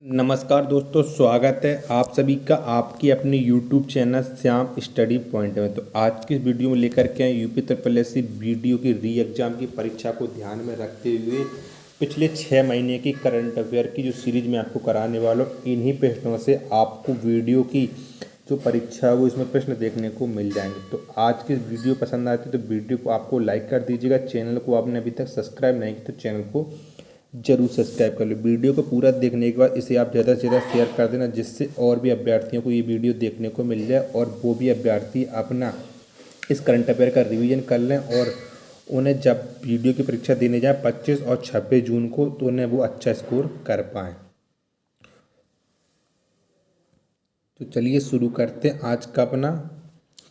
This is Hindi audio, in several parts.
नमस्कार दोस्तों, स्वागत है आप सभी का आपकी अपनी YouTube channel Shyam study point में। तो आज की इस वीडियो में लेकर के आए UP triple S C video की री एग्ज़ाम की परीक्षा को ध्यान में रखते हुए पिछले 6 महीने की करंट अफेयर की जो सीरीज मैं आपको कराने वाला हूँ, इन्हीं प्रश्नों से आपको वीडियो की जो परीक्षा है वो इसमें प्रश्न देखने को मिल जाएंगे। तो आज की वीडियो पसंद आती है तो वीडियो को आपको लाइक कर दीजिएगा। चैनल को आपने अभी तक सब्सक्राइब नहीं किया तो चैनल को जरूर सब्सक्राइब कर लो। वीडियो को पूरा देखने के बाद इसे आप ज़्यादा से ज़्यादा शेयर कर देना, जिससे और भी अभ्यर्थियों को ये वीडियो देखने को मिल जाए और वो भी अभ्यर्थी अपना इस करंट अफेयर का रिवीजन कर लें और उन्हें जब वीडियो की परीक्षा देने जाए 25 और 26 जून को, तो उन्हें वो अच्छा स्कोर कर पाएँ। तो चलिए शुरू करते हैं आज का अपना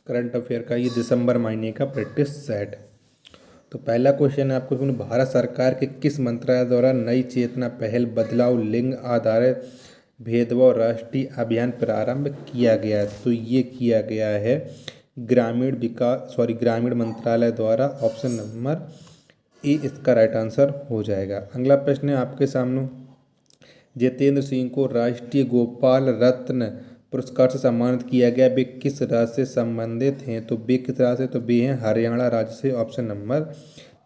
करंट अफेयर का ये दिसंबर महीने का प्रैक्टिस सेट। तो पहला क्वेश्चन है आपको, भारत सरकार के किस मंत्रालय द्वारा नई चेतना पहल बदलाव लिंग आधारित भेदभाव राष्ट्रीय अभियान प्रारंभ किया गया है? तो ये किया गया है ग्रामीण मंत्रालय द्वारा। ऑप्शन नंबर ए इसका राइट आंसर हो जाएगा। अगला प्रश्न है आपके सामने, जितेंद्र सिंह को राष्ट्रीय गोपाल रत्न पुरस्कार से सम्मानित किया गया, वे किस राज्य से संबंधित हैं? तो वे किस राज्य से, तो वे हैं हरियाणा राज्य से। ऑप्शन नंबर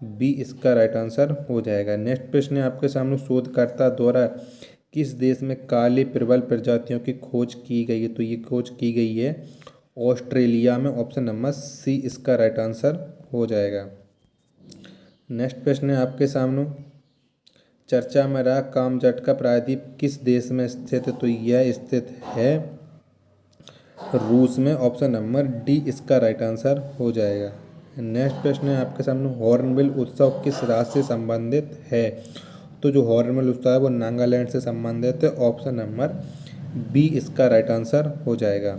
बी इसका राइट आंसर हो जाएगा। नेक्स्ट प्रश्न है आपके सामने, शोधकर्ता द्वारा किस देश में काले प्रबल प्रजातियों की खोज की गई है? तो ये खोज की गई है ऑस्ट्रेलिया में। ऑप्शन नंबर सी इसका राइट आंसर हो जाएगा। नेक्स्ट प्रश्न है आपके सामने, चर्चा में रहा कामचटका प्रायद्वीप किस देश में स्थित है? तो यह स्थित है रूस में। ऑप्शन नंबर डी इसका राइट आंसर हो जाएगा। नेक्स्ट प्रश्न है आपके सामने, हॉर्नबिल उत्सव किस राज्य से संबंधित है? तो जो हॉर्नबिल उत्सव है वो नागालैंड से संबंधित है। ऑप्शन नंबर बी इसका राइट आंसर हो जाएगा।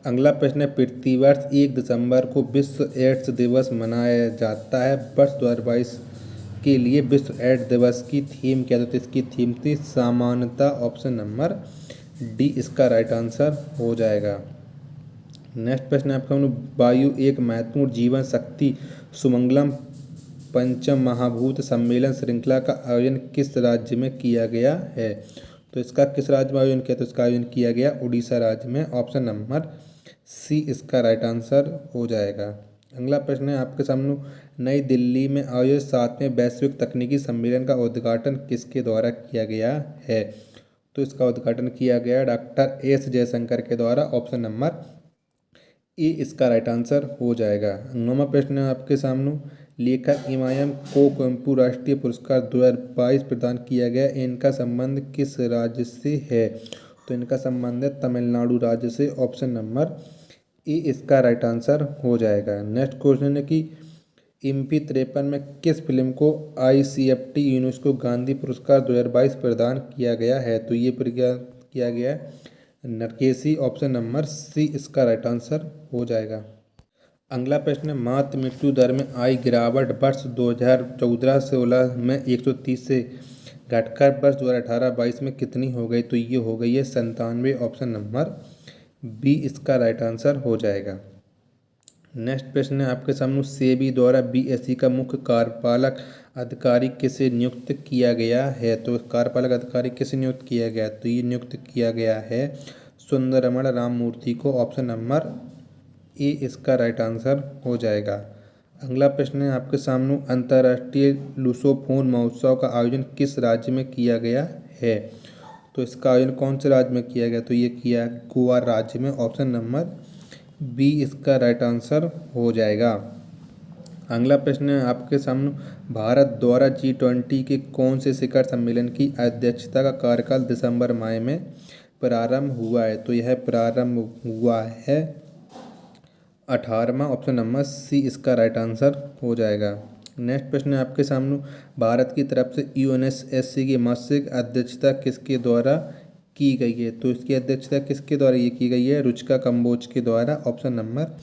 अगला प्रश्न है, प्रतिवर्ष 1 दिसंबर को विश्व एड्स दिवस मनाया जाता है। वर्ष 2022 के लिए विश्व एड्स दिवस की थीम क्या थी? इसकी थीम थी समानता। ऑप्शन नंबर डी इसका राइट आंसर हो जाएगा। नेक्स्ट प्रश्न है आपका, वायु एक महत्वपूर्ण जीवन शक्ति सुमंगलम पंचम महाभूत सम्मेलन श्रृंखला का आयोजन किस राज्य में किया गया है? तो इसका किस राज्य में आयोजन किया? तो इसका आयोजन किया गया उड़ीसा राज्य में। ऑप्शन नंबर सी इसका राइट आंसर हो जाएगा। अगला प्रश्न है आपके सामने, नई दिल्ली में आयोजित 7वें वैश्विक तकनीकी सम्मेलन का उद्घाटन किसके द्वारा किया गया है? तो इसका उद्घाटन किया गया डॉक्टर एस जयशंकर के द्वारा। ऑप्शन नंबर ए इसका राइट आंसर हो जाएगा। 9वां प्रश्न है आपके सामने, लेखक इमाम को कुवेंपु राष्ट्रीय पुरस्कार 2022 प्रदान किया गया, इनका संबंध किस राज्य से है? तो इनका संबंध है तमिलनाडु राज्य से। ऑप्शन नंबर ए इसका राइट आंसर हो जाएगा। नेक्स्ट क्वेश्चन है कि इम्पी 53 में किस फिल्म को ICFT यूनेस्को गांधी पुरस्कार 2022 प्रदान किया गया है? तो ये किया गया है नरकेसी। ऑप्शन नंबर सी इसका राइट आंसर हो जाएगा। अगला प्रश्न है, मातृ मृत्यु दर में आई गिरावट वर्ष 2014-16 में 130 से घटकर वर्ष 2018-22 में कितनी हो गई? तो ये हो गई है 97। ऑप्शन नंबर बी इसका राइट आंसर हो जाएगा। नेक्स्ट प्रश्न है आपके सामने, सेबी द्वारा BSE का मुख्य कार्यपालक अधिकारी किसे नियुक्त किया गया है? तो कार्यपालक अधिकारी किसे नियुक्त किया गया? तो ये नियुक्त किया गया है सुंदरमण राममूर्ति को। ऑप्शन नंबर ए इसका राइट आंसर हो जाएगा। अगला प्रश्न है आपके सामने, अंतर्राष्ट्रीय लुसोफोन महोत्सव का आयोजन किस राज्य में किया गया है? तो इसका आयोजन कौन से राज्य में किया गया? तो ये किया गोवा राज्य में। ऑप्शन नंबर बी इसका राइट आंसर हो जाएगा। अगला प्रश्न है आपके सामने, भारत द्वारा G20 के कौन से शिखर सम्मेलन की अध्यक्षता का कार्यकाल दिसंबर माह में प्रारंभ हुआ है? तो यह प्रारंभ हुआ है 18वां। ऑप्शन नंबर सी इसका राइट आंसर हो जाएगा। नेक्स्ट प्रश्न है आपके सामने, भारत की तरफ से UNSSC की मासिक अध्यक्षता किसके द्वारा की गई है? तो इसकी अध्यक्षता किसके द्वारा ये की गई है? रुचिका कंबोज के द्वारा। ऑप्शन नंबर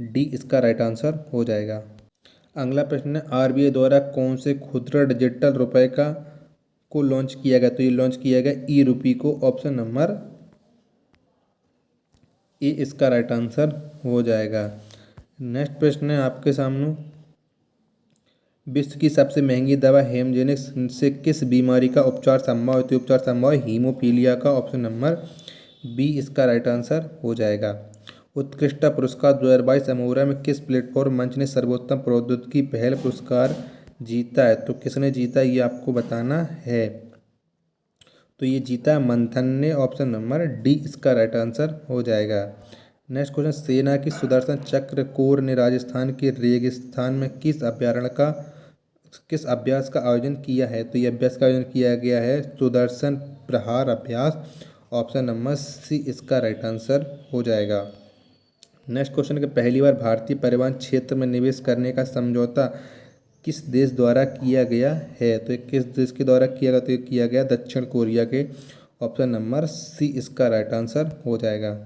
डी इसका राइट आंसर हो जाएगा। अगला प्रश्न है, RBI द्वारा कौन से खुदरा डिजिटल रुपए को लॉन्च किया गया? तो ये लॉन्च किया गया ई-रुपी को। ऑप्शन नंबर ए इसका राइट आंसर हो जाएगा। नेक्स्ट प्रश्न है आपके सामने, विश्व की सबसे महंगी दवा हेमजेनिक्स से किस बीमारी का उपचार संभव है? तो उपचार संभव है हीमोफीलिया का। ऑप्शन नंबर बी इसका राइट आंसर हो जाएगा। उत्कृष्ट पुरस्कार 2022 अमोरा में किस प्लेटफॉर्म मंच ने सर्वोत्तम प्रौद्योगिकी पहल पुरस्कार जीता है? तो किसने जीता ये आपको बताना है। तो ये जीता मंथन ने। ऑप्शन नंबर डी इसका राइट आंसर हो जाएगा। नेक्स्ट क्वेश्चन, सेना की सुदर्शन चक्र कोर ने राजस्थान के रेगिस्तान में किस अभ्यास का आयोजन किया है? तो ये अभ्यास का आयोजन किया गया है सुदर्शन प्रहार अभ्यास। ऑप्शन नंबर सी इसका राइट आंसर हो जाएगा। नेक्स्ट क्वेश्चन, के पहली बार भारतीय परिवहन क्षेत्र में निवेश करने का समझौता किस देश द्वारा किया गया है? तो ये किस देश के द्वारा किया गया? तो ये किया गया दक्षिण कोरिया के। ऑप्शन नंबर सी इसका राइट आंसर हो जाएगा।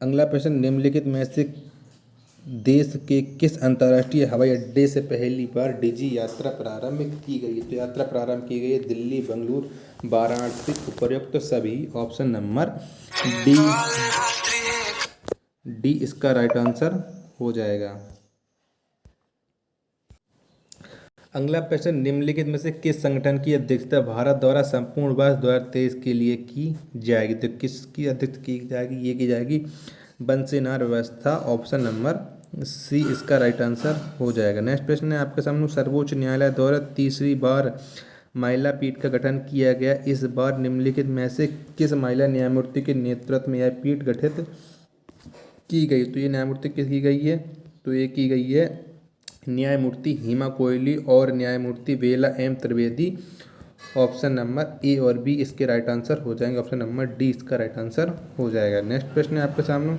अगला प्रश्न, निम्नलिखित में से देश के किस अंतर्राष्ट्रीय हवाई अड्डे से पहली बार डिजी यात्रा प्रारंभ की गई है? तो यात्रा प्रारंभ की गई है दिल्ली, बेंगलुरु, वाराणसी, उपर्युक्त सभी। ऑप्शन नंबर डी इसका राइट आंसर हो जाएगा। अगला प्रश्न, निम्नलिखित में से किस संगठन की अध्यक्षता भारत द्वारा संपूर्ण वर्ष 2023 के लिए की जाएगी? तो किसकी अध्यक्षता की जाएगी? ये की जाएगी बंसीनार व्यवस्था। ऑप्शन नंबर सी इसका राइट आंसर हो जाएगा। नेक्स्ट प्रश्न है आपके सामने, सर्वोच्च न्यायालय द्वारा तीसरी बार महिला पीठ का गठन किया गया। इस बार निम्नलिखित में से किस महिला न्यायमूर्ति के नेतृत्व में यह पीठ गठित की गई? तो ये न्यायमूर्ति किस की गई है? तो ये की गई है न्यायमूर्ति हिमा कोहली और न्यायमूर्ति Bela M Trivedi. Option number A और बी इसके राइट आंसर हो जाएंगे। ऑप्शन नंबर डी इसका राइट आंसर हो जाएगा। नेक्स्ट प्रश्न है आपके सामने,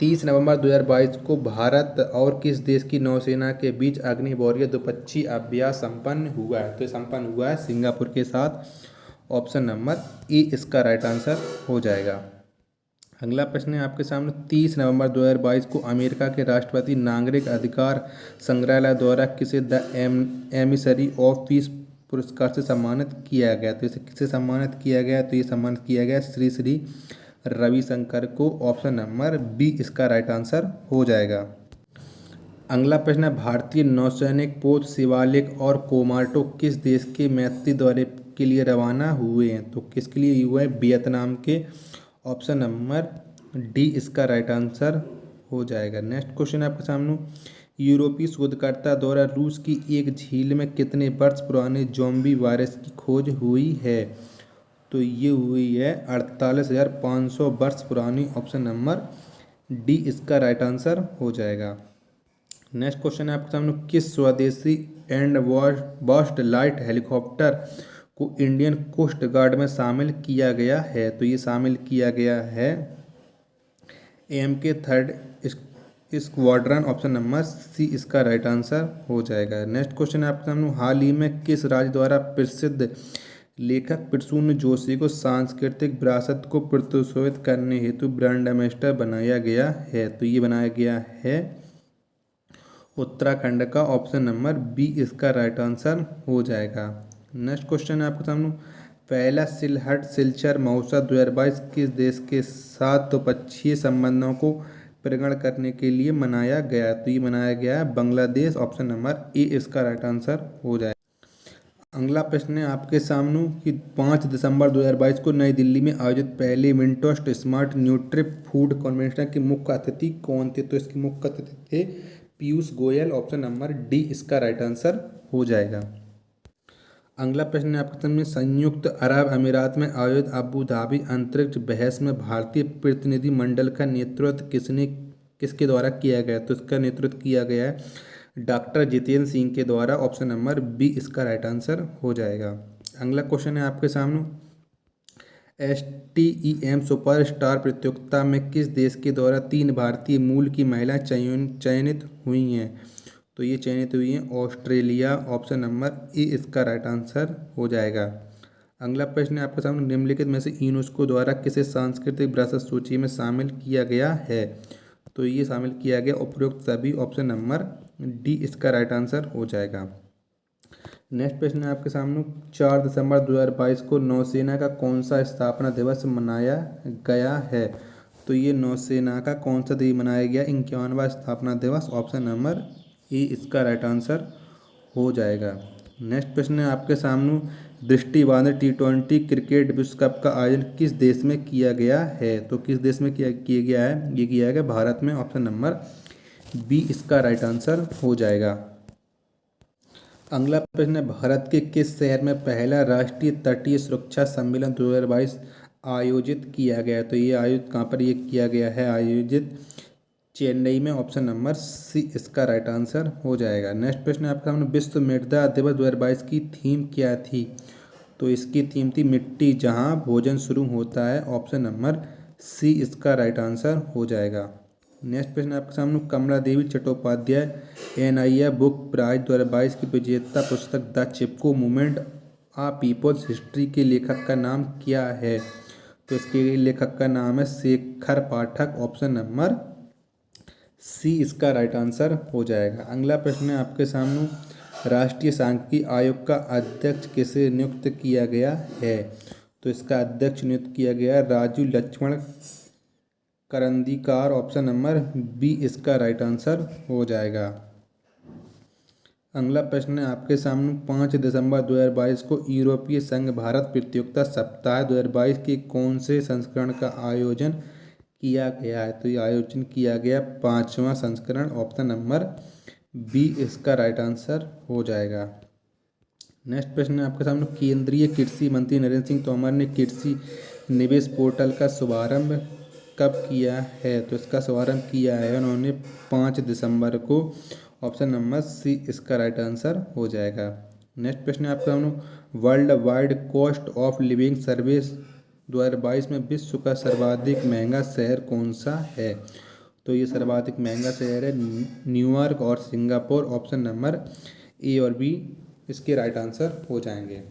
30 नवंबर 2022 को भारत और किस देश की नौसेना के बीच अग्नि वॉरियर द्विपक्षीय अभ्यास संपन्न हुआ है? तो ये संपन्न हुआ है सिंगापुर के साथ। ऑप्शन नंबर ए इसका राइट आंसर हो जाएगा। अगला प्रश्न है आपके सामने, 30 नवंबर 2022 को अमेरिका के राष्ट्रपति नागरिक अधिकार संग्रहालय द्वारा किसे द एमिसरी ऑफ पीस पुरस्कार से सम्मानित किया गया? तो इसे किसे सम्मानित किया गया? तो ये सम्मानित किया गया श्री श्री रविशंकर को। ऑप्शन नंबर बी इसका राइट आंसर हो जाएगा। अगला प्रश्न है, भारतीय नौसैनिक पोत शिवालिक और कोमार्टो किस देश के मैत्री दौरे के लिए रवाना हुए हैं? तो किसके लिए हुए हैं? वियतनाम के। ऑप्शन नंबर डी इसका राइट आंसर हो जाएगा। नेक्स्ट क्वेश्चन है आपके सामने, यूरोपीय शोधकर्ता द्वारा रूस की एक झील में कितने वर्ष पुराने ज़ॉम्बी वायरस की खोज हुई है? तो ये हुई है 48,500 वर्ष पुरानी। ऑप्शन नंबर डी इसका राइट आंसर हो जाएगा। नेक्स्ट क्वेश्चन है आपके सामने, किस स्वदेशी एंड बॉस्ट लाइट हेलीकॉप्टर को इंडियन कोस्ट गार्ड में शामिल किया गया है? तो ये शामिल किया गया है AMK 3rd squadron. Option number C इसका राइट आंसर हो जाएगा। नेक्स्ट क्वेश्चन है आपके सामने, हाल ही में किस राज्य द्वारा प्रसिद्ध लेखक प्रसून जोशी को सांस्कृतिक विरासत को प्रोत्साहित करने हेतु ब्रांड एम्बेसडर बनाया गया है? तो ये बनाया गया है उत्तराखंड का। ऑप्शन नंबर बी इसका राइट आंसर हो जाएगा। नेक्स्ट क्वेश्चन है आपके सामने, पहला सिलहट सिलचर महोत्सव 2022 किस देश के साथ द्विपक्षीय संबंधों को प्रगण करने के लिए मनाया गया? तो ये मनाया गया है बांग्लादेश। ऑप्शन नंबर ए इसका राइट आंसर हो जाएगा। अगला प्रश्न है आपके सामने कि 5 दिसंबर 2022 को नई दिल्ली में आयोजित पहले विंटोस्ट स्मार्ट न्यूट्रिप फूड कन्वेंशन के मुख्य अतिथि कौन थे? तो इसके मुख्य अतिथि थे Piyush Goyal. Option number D इसका राइट आंसर हो जाएगा। अगला प्रश्न है आपके सामने, संयुक्त अरब अमीरात में आयोजित अबू धाबी अंतरिक्ष बहस में भारतीय प्रतिनिधि मंडल का नेतृत्व किसके द्वारा किया गया? तो इसका नेतृत्व किया गया है डॉक्टर जितेंद्र सिंह के द्वारा। ऑप्शन नंबर बी इसका राइट आंसर हो जाएगा। अगला क्वेश्चन है आपके सामने, STEM सुपर स्टार प्रतियोगिता में किस देश के द्वारा 3 भारतीय मूल की महिलाएं चयनित हुई हैं? तो ये चयनित हुई हैं ऑस्ट्रेलिया। ऑप्शन नंबर ए इसका राइट आंसर हो जाएगा। अगला प्रश्न है आपके सामने, निम्नलिखित में से यूनेस्को द्वारा किसे सांस्कृतिक विरासत सूची में शामिल किया गया है? तो ये शामिल किया गया उपरोक्त सभी। ऑप्शन नंबर डी इसका राइट आंसर हो जाएगा। नेक्स्ट प्रश्न है आपके सामने, 4 दिसंबर 2022 को नौसेना का कौन सा स्थापना दिवस मनाया गया है? तो ये नौसेना का कौन सा दिन मनाया गया? 51वां स्थापना दिवस। ऑप्शन नंबर ए इसका राइट आंसर हो जाएगा। नेक्स्ट प्रश्न है आपके सामने, दृष्टिबाधित T20 क्रिकेट विश्व कप का आयोजन किस देश में किया गया है? तो किस देश में किया गया है? ये किया गया भारत में। ऑप्शन नंबर बी इसका राइट आंसर हो जाएगा। अगला प्रश्न है, भारत के किस शहर में पहला राष्ट्रीय तटीय सुरक्षा सम्मेलन 2022 आयोजित किया गया है? तो ये आयोजित कहाँ पर ये किया गया है आयोजित? चेन्नई में। ऑप्शन नंबर सी इसका राइट आंसर हो जाएगा। नेक्स्ट प्रश्न है आपके सामने, विश्व मृदा दिवस 2022 की थीम क्या थी? तो इसकी थीम थी मिट्टी जहां भोजन शुरू होता है। ऑप्शन नंबर सी इसका राइट आंसर हो जाएगा। नेक्स्ट प्रश्न आपके सामने, Kamala Devi Chattopadhyay NIA book prize 2022 की विजेता पुस्तक the Chipko movement a people's history के लेखक का नाम क्या है? तो इसके लेखक का नाम है शेखर पाठक। ऑप्शन नंबर सी इसका राइट आंसर हो जाएगा। अगला प्रश्न है आपके सामने, राष्ट्रीय सांख्यिकी आयोग का अध्यक्ष किसे नियुक्त किया गया है? तो इसका अध्यक्ष नियुक्त किया गया Raju Laxman Karandikar. Option number B इसका राइट आंसर हो जाएगा। अगला प्रश्न है आपके सामने, 5 दिसंबर 2022 को यूरोपीय संघ भारत प्रतियोगिता सप्ताह 2022 के कौन से संस्करण का आयोजन किया गया है? तो ये आयोजन किया गया 5वां संस्करण। ऑप्शन नंबर बी इसका राइट आंसर हो जाएगा। नेक्स्ट प्रश्न है आपके सामने, केंद्रीय कृषि मंत्री नरेंद्र सिंह तोमर ने कृषि निवेश पोर्टल का शुभारंभ कब किया है? तो इसका शुभारंभ किया है उन्होंने 5 दिसंबर को। ऑप्शन नंबर सी इसका राइट आंसर हो जाएगा। नेक्स्ट प्रश्न है आपके सामने, world wide cost of living service 2022 में विश्व का सर्वाधिक महंगा शहर कौन सा है? तो ये सर्वाधिक महंगा शहर है न्यूयॉर्क और सिंगापुर। ऑप्शन नंबर ए और बी इसके राइट आंसर हो जाएंगे।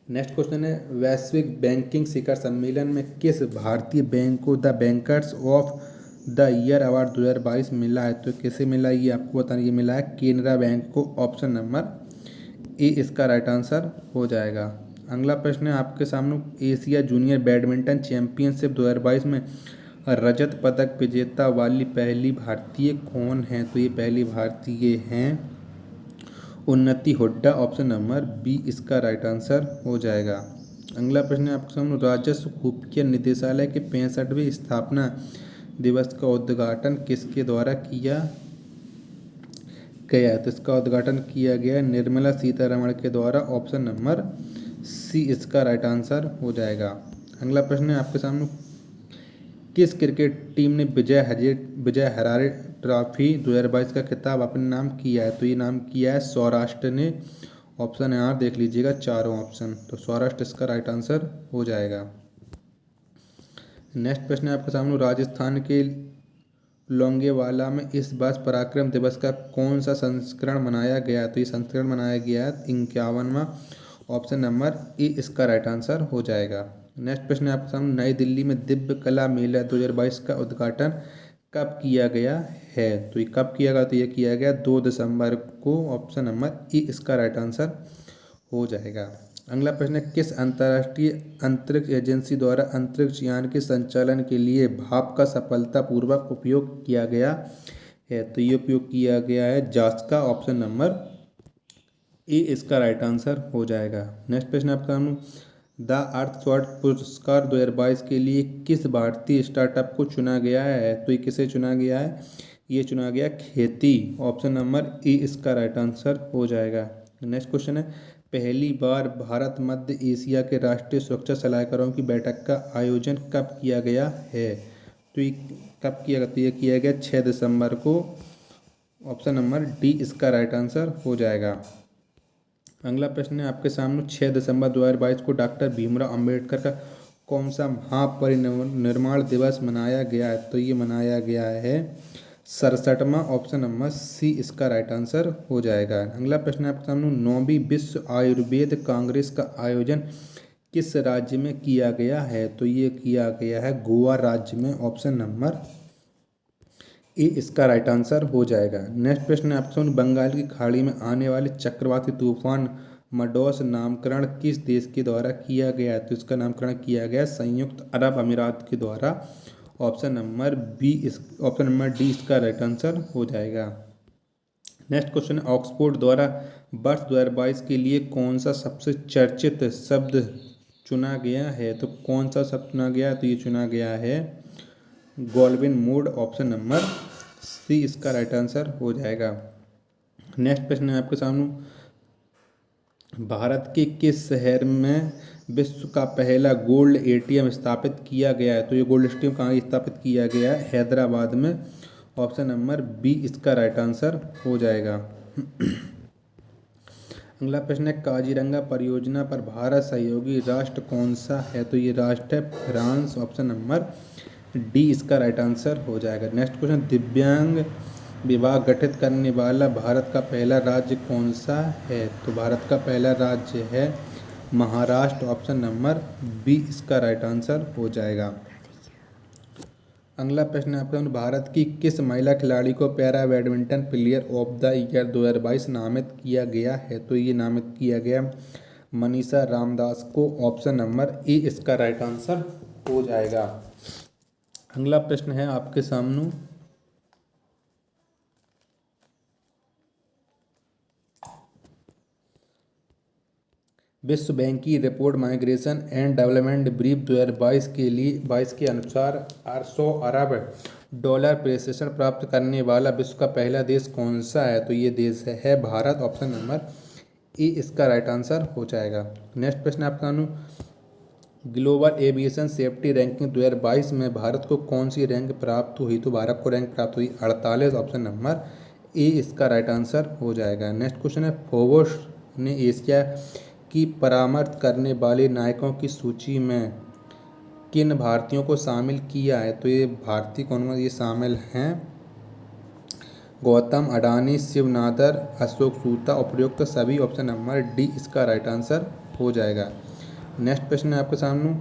नेक्स्ट क्वेश्चन है, वैश्विक बैंकिंग शिखर सम्मेलन में किस भारतीय बैंक को the bankers of the year award 2022 मिला है? तो किसे मिला ये आपको बताना, ये मिला है केनरा बैंक को। ऑप्शन नंबर ए इसका राइट आंसर हो जाएगा। अगला प्रश्न है आपके सामने, एशिया जूनियर बैडमिंटन चैंपियनशिप 2022 में रजत पदक विजेता वाली पहली भारतीय कौन है? तो ये पहली भारतीय हैं उन्नति हुड्डा। ऑप्शन नंबर बी इसका राइट आंसर हो जाएगा। अगला प्रश्न है आपके सामने, राजस्व खुफिया निदेशालय के 65वें स्थापना दिवस का उद्घाटन किसके द्वारा किया गया है? तो इसका उद्घाटन किया गया निर्मला सीतारमण के द्वारा। ऑप्शन नंबर सी इसका राइट आंसर हो जाएगा। अगला प्रश्न है आपके सामने, किस क्रिकेट टीम ने विजय हरारे ट्रॉफी 2022 का खिताब अपने नाम किया है? तो ये नाम किया है सौराष्ट्र ने। ऑप्शन यहाँ देख लीजिएगा चारों ऑप्शन, तो सौराष्ट्र इसका राइट आंसर हो जाएगा। नेक्स्ट प्रश्न है आपके सामने, राजस्थान के लोंगेवाला में इस बार पराक्रम दिवस का कौन सा संस्करण मनाया गया? तो ये संस्करण मनाया गया है 51वां। ऑप्शन नंबर ए इसका राइट आंसर हो जाएगा। नेक्स्ट प्रश्न है आपके सामने, नई दिल्ली में दिव्य कला मेला 2022 का उद्घाटन कब किया गया है? तो ये कब किया गया? तो ये किया गया 2 दिसंबर को। ऑप्शन नंबर ए इसका राइट आंसर हो जाएगा। अगला प्रश्न है, किस अंतर्राष्ट्रीय अंतरिक्ष एजेंसी द्वारा अंतरिक्ष यान के संचालन के लिए भाप का सफलतापूर्वक उपयोग किया गया है? तो ये उपयोग किया गया है जास्का। ऑप्शन नंबर ए इसका राइट आंसर हो जाएगा। नेक्स्ट प्रश्न आपका हम, द अर्थ शॉट पुरस्कार 2022 के लिए किस भारतीय स्टार्टअप को चुना गया है? तो ये किसे चुना गया है? ये चुना गया खेती। ऑप्शन नंबर ए इसका राइट आंसर हो जाएगा। नेक्स्ट क्वेश्चन है, पहली बार भारत मध्य एशिया के राष्ट्रीय सुरक्षा सलाहकारों की बैठक का आयोजन कब किया गया है? तो ये कब किया गया? तो ये किया गया 6 दिसंबर को। ऑप्शन नंबर डी इसका राइट आंसर हो जाएगा। अगला प्रश्न है आपके सामने, 6 दिसंबर 2022 को डॉक्टर भीमराव अंबेडकर का कौन सा महापरिनिर्वाण दिवस मनाया गया है? तो ये मनाया गया है 67वां। ऑप्शन नंबर सी इसका राइट आंसर हो जाएगा। अगला प्रश्न है आपके सामने, 9वीं विश्व आयुर्वेद कांग्रेस का आयोजन किस राज्य में किया गया है? तो ये किया गया है गोवा राज्य में। ऑप्शन नंबर ए इसका राइट आंसर हो जाएगा। नेक्स्ट प्रश्न है आपके सामने, बंगाल की खाड़ी में आने वाले चक्रवाती तूफान मडौस नामकरण किस देश के द्वारा किया गया है? तो इसका नामकरण किया गया संयुक्त अरब अमीरात के द्वारा। ऑप्शन नंबर डी इसका राइट आंसर हो जाएगा। नेक्स्ट क्वेश्चन है ऑक्सफोर्ड द्वारा वर्ष 2022 के लिए कौन सा सबसे चर्चित शब्द चुना गया है। तो कौन सा शब्द चुना गया है, तो ये चुना गया है Goldwin Mode, option number C इसका राइट आंसर हो जाएगा। नेक्स्ट प्रश्न है आपके सामने, भारत के किस शहर में विश्व का पहला गोल्ड एटीएम स्थापित किया गया है। तो ये गोल्ड एटीएम कहाँ स्थापित किया गया है, हैदराबाद में, ऑप्शन नंबर बी इसका राइट आंसर हो जाएगा। अगला प्रश्न है काजीरंगा परियोजना पर भारत सहयोगी राष्ट्र कौन सा है। तो ये राष्ट्र है फ्रांस, ऑप्शन नंबर डी इसका राइट आंसर हो जाएगा। नेक्स्ट क्वेश्चन, दिव्यांग विभाग गठित करने वाला भारत का पहला राज्य कौन सा है। तो भारत का पहला राज्य है महाराष्ट्र, ऑप्शन नंबर बी इसका राइट आंसर हो जाएगा। अगला प्रश्न है आपका, भारत की किस महिला खिलाड़ी को para badminton player of the year 2022 नामित किया गया है। तो ये नामित किया गया मनीषा रामदास को, ऑप्शन नंबर ए इसका राइट आंसर हो जाएगा। अगला प्रश्न है आपके सामने, विश्व बैंक की report migration and development brief 2022 के लिए 22 के अनुसार 800 अरब डॉलर प्रेषण प्राप्त करने वाला विश्व का पहला देश कौन सा है। तो ये देश है भारत, ऑप्शन नंबर ए इसका राइट आंसर हो जाएगा। नेक्स्ट प्रश्न आपका, ग्लोबल एविएशन सेफ्टी रैंकिंग 2022 में भारत को कौन सी रैंक प्राप्त हुई। तो भारत को रैंक प्राप्त हुई 48, ऑप्शन नंबर ए इसका राइट आंसर हो जाएगा। नेक्स्ट क्वेश्चन है, फोर्ब्स ने एशिया की परामर्श करने वाले नायकों की सूची में किन भारतीयों को शामिल किया है। तो ये भारतीय कौन ये शामिल हैं, गौतम अडानी, शिव नादर, अशोक सूता, उपयुक्त सभी, ऑप्शन नंबर डी इसका राइट आंसर हो जाएगा। नेक्स्ट प्रश्न है आपके सामने,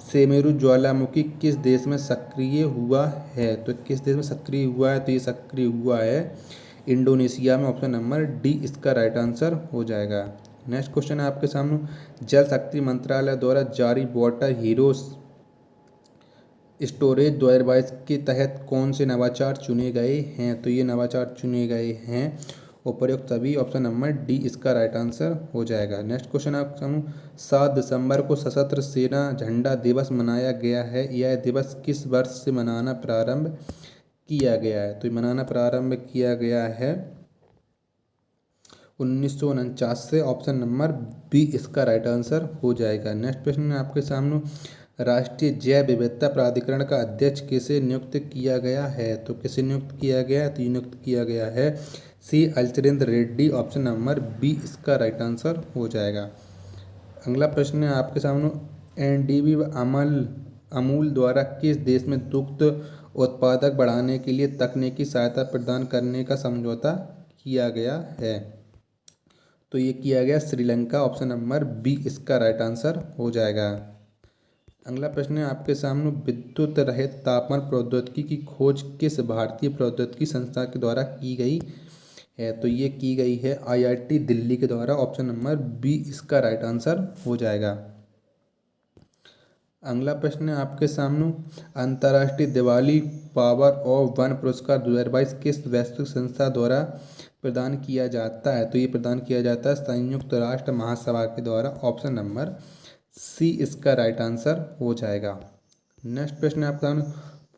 सेमेरू ज्वालामुखी किस देश में सक्रिय हुआ है। तो किस देश में सक्रिय हुआ है, तो ये सक्रिय हुआ है इंडोनेशिया में, ऑप्शन नंबर डी इसका राइट आंसर हो जाएगा। नेक्स्ट क्वेश्चन है आपके सामने, जल शक्ति मंत्रालय द्वारा जारी वाटर हीरोज स्टोरेज 2022 के तहत कौन से नवाचार चुने गए हैं। तो ये नवाचार चुने गए हैं उपयुक्त सभी, ऑप्शन नंबर डी इसका राइट आंसर हो जाएगा। नेक्स्ट क्वेश्चन आपके सामने, 7 दिसंबर को सशस्त्र सेना झंडा दिवस मनाया गया है, यह दिवस किस वर्ष से मनाना प्रारंभ किया गया है। तो मनाना प्रारंभ किया गया है 1949 से, ऑप्शन नंबर बी इसका राइट आंसर हो जाएगा। नेक्स्ट प्रश्न है आपके सामने, राष्ट्रीय जैव विविधता प्राधिकरण का अध्यक्ष किसे नियुक्त किया गया है। तो किसे नियुक्त किया गया है, तो नियुक्त किया गया है सी अलचरेंद्र रेड्डी, ऑप्शन नंबर बी इसका राइट आंसर हो जाएगा। अगला प्रश्न है आपके सामने, एनडीबी अमूल द्वारा किस देश में दुग्ध उत्पादक बढ़ाने के लिए तकनीकी सहायता प्रदान करने का समझौता किया गया है। तो ये किया गया श्रीलंका, ऑप्शन नंबर बी इसका राइट आंसर हो जाएगा। अगला प्रश्न है आपके सामने, विद्युत रहित तापमान प्रौद्योगिकी की खोज किस भारतीय प्रौद्योगिकी संस्था के द्वारा की गई है। तो ये की गई है आईआईटी दिल्ली के द्वारा, ऑप्शन नंबर बी इसका राइट आंसर हो जाएगा। अगला प्रश्न है आपके सामने, अंतर्राष्ट्रीय दिवाली पावर ऑफ वन पुरस्कार 2022 किस वैश्विक संस्था द्वारा प्रदान किया जाता है। तो ये प्रदान किया जाता है संयुक्त राष्ट्र महासभा के द्वारा, ऑप्शन नंबर सी इसका राइट आंसर हो जाएगा। नेक्स्ट प्रश्न है आपका,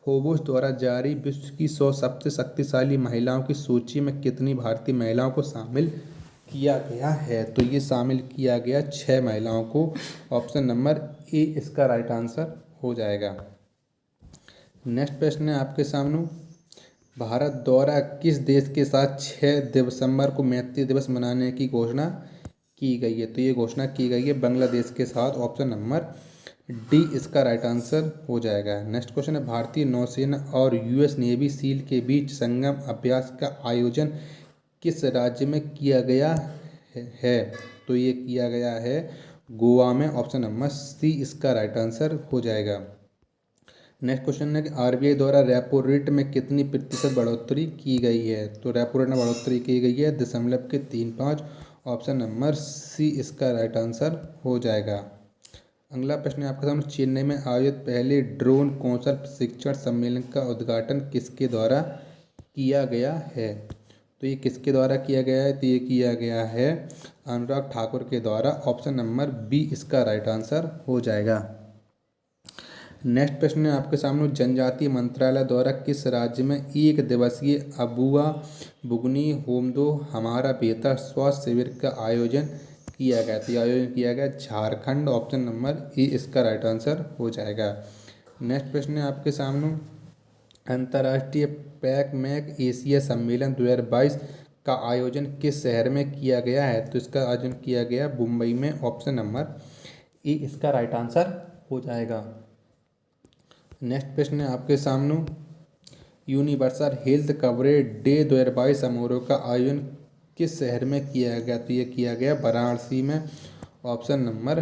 फोर्ब्स द्वारा जारी विश्व की 100 सबसे शक्तिशाली महिलाओं की सूची में कितनी भारतीय महिलाओं को शामिल किया गया है। तो ये शामिल किया गया 6 महिलाओं को, ऑप्शन नंबर ए इसका राइट आंसर हो जाएगा। नेक्स्ट प्रश्न है आपके सामने, भारत द्वारा किस देश के साथ 6 दिसंबर को मैत्री दिवस मनाने की घोषणा की गई है। तो ये घोषणा की गई है बांग्लादेश के साथ, ऑप्शन नंबर डी इसका राइट आंसर हो जाएगा। नेक्स्ट क्वेश्चन है, भारतीय नौसेना और यूएस नेवी सील के बीच संगम अभ्यास का आयोजन किस राज्य में किया गया है। तो ये किया गया है गोवा में, ऑप्शन नंबर सी इसका राइट आंसर हो जाएगा। नेक्स्ट क्वेश्चन है कि आरबीआई द्वारा रेपो रेट में कितनी प्रतिशत बढ़ोतरी की गई है। तो रेपो रेट में बढ़ोतरी की गई है 0.35, ऑप्शन नंबर सी इसका राइट आंसर हो जाएगा। अगला प्रश्न है आपके सामने, चेन्नई में आयोजित पहले ड्रोन कौशल प्रशिक्षण सम्मेलन का उद्घाटन किसके द्वारा किया गया है। तो ये किसके द्वारा किया गया है? तो ये किया गया है अनुराग ठाकुर के द्वारा। ऑप्शन नंबर बी इसका राइट आंसर हो जाएगा। नेक्स्ट प्रश्न है आपके सामने, जनजातीय मंत्रालय द्वारा किस राज्य में एक दिवसीय अबुआ बुगनी होमदो हमारा बेहतर स्वास्थ्य शिविर का आयोजन किया गया? तो आयोजन किया गया झारखंड। ऑप्शन नंबर ए इसका राइट आंसर हो जाएगा। नेक्स्ट प्रश्न है आपके सामने, अंतर्राष्ट्रीय पैक मैक एशिया सम्मेलन 2022 का आयोजन किस शहर में किया गया है? तो इसका आयोजन किया गया मुंबई में। ऑप्शन नंबर ए इसका राइट आंसर हो जाएगा। नेक्स्ट प्रश्न है आपके सामने, यूनिवर्सल हेल्थ कवरेज डे 2022 समारोह का आयोजन किस शहर में किया गया? तो ये किया गया वाराणसी में। ऑप्शन नंबर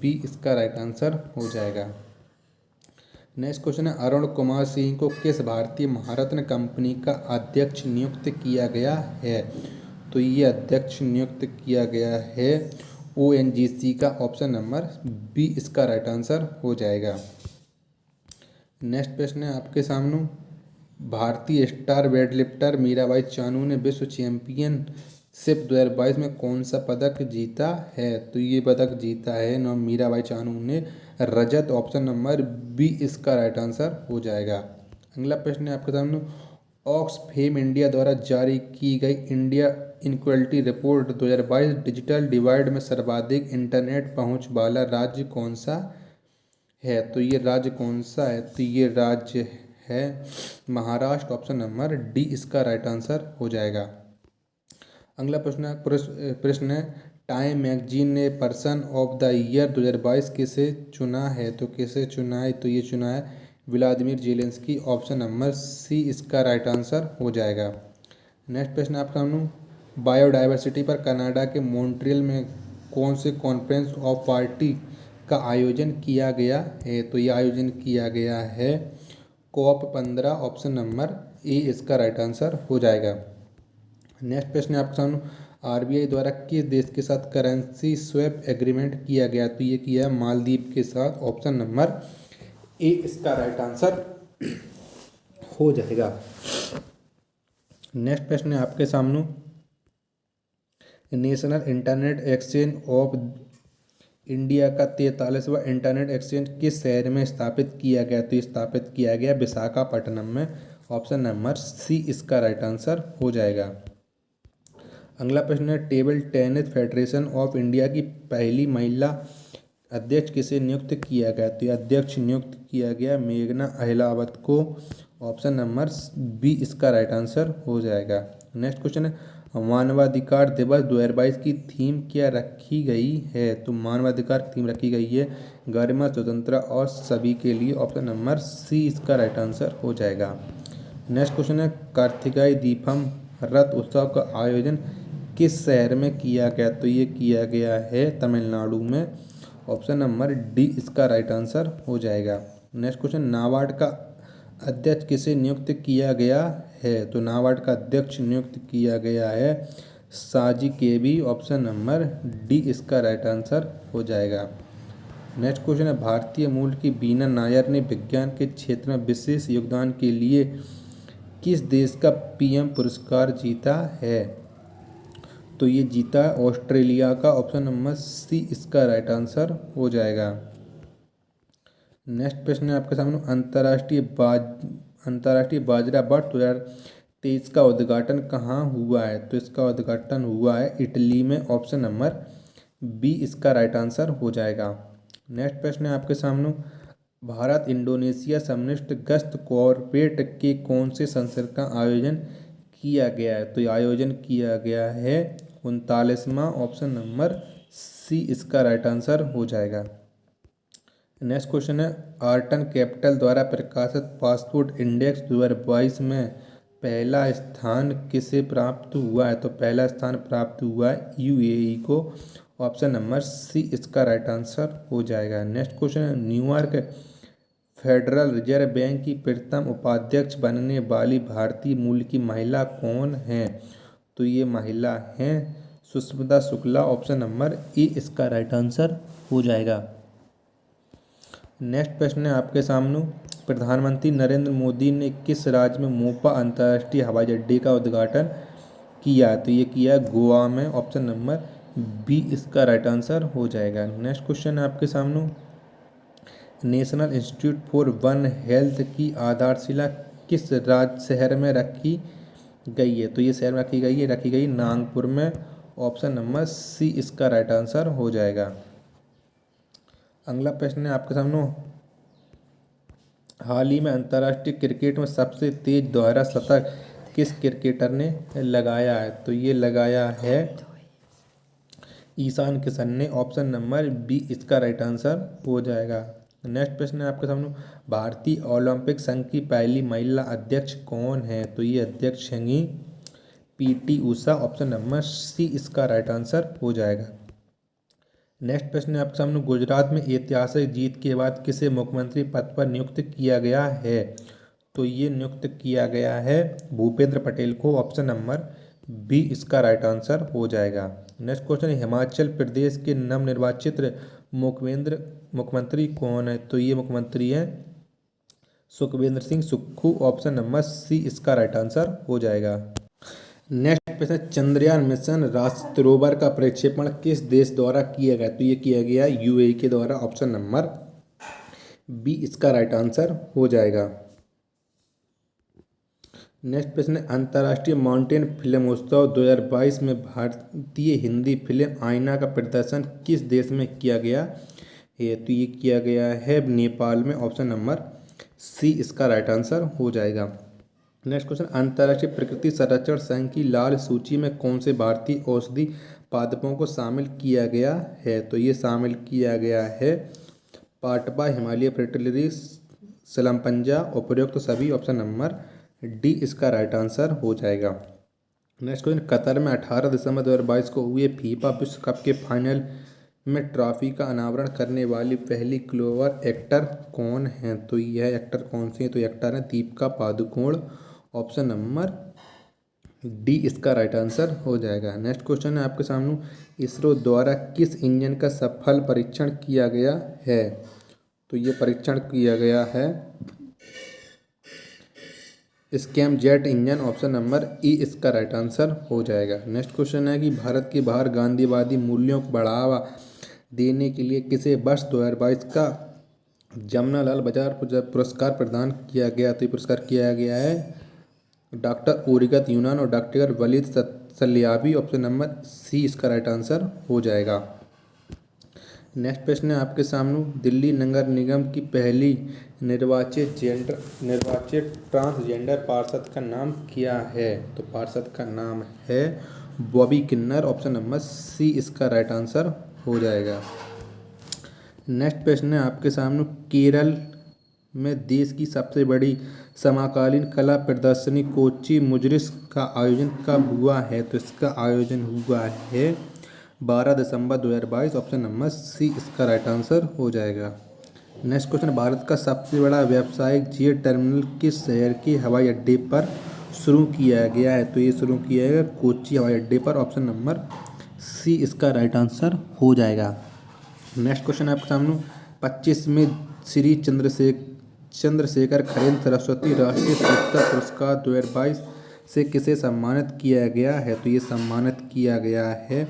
बी इसका राइट आंसर हो जाएगा। नेक्स्ट क्वेश्चन है, अरुण कुमार सिंह को किस भारतीय महारत्न कंपनी का अध्यक्ष नियुक्त किया गया है? तो ये अध्यक्ष नियुक्त किया गया है ONGC का। ऑप्शन नंबर बी इसका राइट आंसर हो जाएगा। नेक्स्ट प्रश्न है आपके सामने, भारतीय स्टार वेटलिफ्टर मीराबाई चानू ने विश्व चैंपियनशिप 2022 में कौन सा पदक जीता है? तो ये पदक जीता है मीराबाई चानू ने रजत। ऑप्शन नंबर बी इसका राइट आंसर हो जाएगा। अगला प्रश्न है आपके सामने, ऑक्सफेम इंडिया द्वारा जारी की गई India inequality report 2022 digital divide में सर्वाधिक इंटरनेट पहुंच वाला राज्य कौन सा है? तो ये राज्य कौन सा है? तो ये राज्य है महाराष्ट्र। ऑप्शन नंबर डी इसका राइट आंसर हो जाएगा। अगला प्रश्न है, टाइम मैगजीन ने पर्सन ऑफ द ईयर 2022 किसे चुना है? तो किसे चुना है? तो ये चुना है Vladimir Zelensky. Option number C इसका राइट आंसर हो जाएगा। नेक्स्ट प्रश्न आपका हम बायोडाइवर्सिटी पर कनाडा के मॉन्ट्रियल में कौन से कॉन्फ्रेंस ऑफ पार्टी का आयोजन किया गया है? तो ये आयोजन किया गया है COP15। ऑप्शन नंबर ए इसका राइट आंसर हो जाएगा। नेक्स्ट प्रश्न है आपके सामने, RBI द्वारा किस देश के साथ करेंसी स्वैप एग्रीमेंट किया गया? तो ये किया है मालदीव के साथ। ऑप्शन नंबर ए इसका राइट आंसर हो जाएगा। नेक्स्ट प्रश्न है आपके सामने, national internet exchange of India का 43वां इंटरनेट एक्सचेंज किस शहर में स्थापित किया गया? तो स्थापित किया गया विशाखापट्टनम में। ऑप्शन नंबर सी इसका राइट आंसर हो जाएगा। अगला प्रश्न है, table tennis federation of India की पहली महिला अध्यक्ष किसे नियुक्त किया गया? तो अध्यक्ष नियुक्त किया गया मेघना अहलावत को। ऑप्शन नंबर बी इसका राइट आंसर हो जाएगा। नेक्स्ट क्वेश्चन है, मानवाधिकार दिवस 2022 की थीम क्या रखी गई है? तो मानवाधिकार की थीम रखी गई है गरिमा, स्वतंत्रता और सभी के लिए। ऑप्शन नंबर सी इसका राइट आंसर हो जाएगा। नेक्स्ट क्वेश्चन है, कार्तिकाई दीपम रथ उत्सव का आयोजन किस शहर में किया गया? तो ये किया गया है तमिलनाडु में। ऑप्शन नंबर डी इसका राइट आंसर हो जाएगा। नेक्स्ट क्वेश्चन, नाबार्ड का अध्यक्ष किसे नियुक्त किया गया है? तो नाबार्ड का अध्यक्ष नियुक्त किया गया है साजी केबी। ऑप्शन नंबर डी इसका राइट आंसर हो जाएगा। नेक्स्ट क्वेश्चन है, भारतीय मूल की बीना नायर ने विज्ञान के क्षेत्र में विशेष योगदान के लिए किस देश का PM पुरस्कार जीता है? तो ये जीता है ऑस्ट्रेलिया का। ऑप्शन नंबर सी इसका राइट आंसर हो जाएगा। नेक्स्ट प्रश्न है आपके सामने, अंतर्राष्ट्रीय बाजरा वर्ष 2023 का उद्घाटन कहाँ हुआ है? तो इसका उद्घाटन हुआ है इटली में। ऑप्शन नंबर बी इसका राइट आंसर हो जाएगा। नेक्स्ट प्रश्न है आपके सामने, भारत इंडोनेशिया समन्वित गश्त कॉर्पोरेट के कौन से संस्करण का आयोजन किया गया है? तो ये आयोजन किया गया है 39वां। ऑप्शन नंबर सी इसका राइट आंसर हो जाएगा। नेक्स्ट क्वेश्चन है, आर्टन कैपिटल द्वारा प्रकाशित पासपोर्ट इंडेक्स 2022 में पहला स्थान किसे प्राप्त हुआ है? तो पहला स्थान प्राप्त हुआ है UAE को। ऑप्शन नंबर सी इसका राइट आंसर हो जाएगा। नेक्स्ट क्वेश्चन है, न्यूयॉर्क फेडरल रिजर्व बैंक की प्रथम उपाध्यक्ष बनने वाली भारतीय मूल की महिला कौन है? तो ये महिला हैं सुष्मिता शुक्ला। ऑप्शन नंबर ए इसका राइट आंसर हो जाएगा। नेक्स्ट प्रश्न है आपके सामने, प्रधानमंत्री नरेंद्र मोदी ने किस राज्य में मोपा अंतर्राष्ट्रीय हवाई अड्डे का उद्घाटन किया, तो ये किया गोवा में, ऑप्शन नंबर बी इसका राइट आंसर हो जाएगा। नेक्स्ट क्वेश्चन है आपके सामने, national institute for one health की आधारशिला किस राज्य शहर में रखी गई है, तो ये शहर में रखी गई नागपुर में, ऑप्शन नंबर सी इसका राइट आंसर हो जाएगा। अगला प्रश्न है आपके सामने, हाल ही में अंतर्राष्ट्रीय क्रिकेट में सबसे तेज दोहरा शतक किस क्रिकेटर ने लगाया है, तो ये लगाया है ईशान किशन ने, ऑप्शन नंबर बी इसका राइट आंसर हो जाएगा। नेक्स्ट प्रश्न है आपके सामने, भारतीय ओलंपिक संघ की पहली महिला अध्यक्ष कौन है, तो ये अध्यक्ष हैंगी PT Usha, option number C इसका राइट आंसर हो जाएगा। नेक्स्ट प्रश्न है आपके सामने, गुजरात में ऐतिहासिक जीत के बाद किसे मुख्यमंत्री पद पर नियुक्त किया गया है, तो ये नियुक्त किया गया है भूपेंद्र पटेल को, ऑप्शन नंबर बी इसका राइट आंसर हो जाएगा। नेक्स्ट क्वेश्चन है, हिमाचल प्रदेश के नवनिर्वाचित मुख्यमंत्री कौन है, तो ये मुख्यमंत्री हैं Sukhvinder Singh Sukhu, option number C इसका राइट आंसर हो जाएगा। नेक्स्ट प्रश्न, चंद्रयान मिशन राष्ट्र रोवर का प्रक्षेपण किस देश द्वारा किया गया, तो ये किया गया यूएई के द्वारा, ऑप्शन नंबर बी इसका राइट आंसर हो जाएगा। नेक्स्ट प्रश्न, अंतर्राष्ट्रीय माउंटेन फिल्म उत्सव 2022 में भारतीय हिंदी फिल्म आईना का प्रदर्शन किस देश में किया गया है, तो ये किया गया है नेपाल में, ऑप्शन नंबर सी इसका राइट आंसर हो जाएगा। नेक्स्ट क्वेश्चन, अंतर्राष्ट्रीय प्रकृति संरक्षण संघ की लाल सूची में कौन से भारतीय औषधि पादपों को शामिल किया गया है, तो ये शामिल किया गया है पाटवा, हिमालय फ्रेटिलिटी, सलमपंजा, उपरोक्त सभी, ऑप्शन नंबर डी इसका राइट आंसर हो जाएगा। नेक्स्ट क्वेश्चन, कतर में 18 दिसंबर 2022 को हुए फीफा विश्व कप के फाइनल में ट्रॉफी का अनावरण करने वाली पहली ग्लोबल एक्टर कौन है, तो यह एक्टर कौन सी है, तो एक्टर है Deepika Padukone, option number D इसका राइट आंसर हो जाएगा। नेक्स्ट क्वेश्चन है आपके सामने, इसरो द्वारा किस इंजन का सफल परीक्षण किया गया है, तो ये परीक्षण किया गया है scam jet engine, option number ई इसका राइट आंसर हो जाएगा। नेक्स्ट क्वेश्चन है कि भारत के बाहर गांधीवादी मूल्यों को बढ़ावा देने के लिए किसे वर्ष 2022 का जमनालाल बजाज पुरस्कार प्रदान किया गया, तो ये पुरस्कार किया गया है डॉक्टर उरिगत यूनान और डॉक्टर वलीद सल्याबी, ऑप्शन नंबर सी इसका राइट आंसर हो जाएगा। नेक्स्ट प्रश्न है आपके सामने, दिल्ली नगर निगम की पहली निर्वाचित ट्रांसजेंडर पार्षद का नाम क्या है, तो पार्षद का नाम है बॉबी किन्नर, ऑप्शन नंबर सी इसका राइट आंसर हो जाएगा। नेक्स्ट प्रश्न है आपके सामने, केरल में देश की सबसे बड़ी समकालीन कला प्रदर्शनी कोच्चि मुजरिस का आयोजन कब हुआ है, तो इसका आयोजन हुआ है 12 दिसंबर 2022, ऑप्शन नंबर सी इसका राइट आंसर हो जाएगा। नेक्स्ट क्वेश्चन, भारत का सबसे बड़ा व्यावसायिक जेट टर्मिनल किस शहर के हवाई अड्डे पर शुरू किया गया है, तो ये शुरू किया गया कोच्चि हवाई अड्डे पर, ऑप्शन नंबर सी इसका राइट आंसर हो जाएगा। नेक्स्ट क्वेश्चन है आपके सामने, 25 में श्री चंद्रशेखर खरेन सरस्वती राष्ट्रीय शिक्षक पुरस्कार 2022 से किसे सम्मानित किया गया है, तो ये सम्मानित किया गया है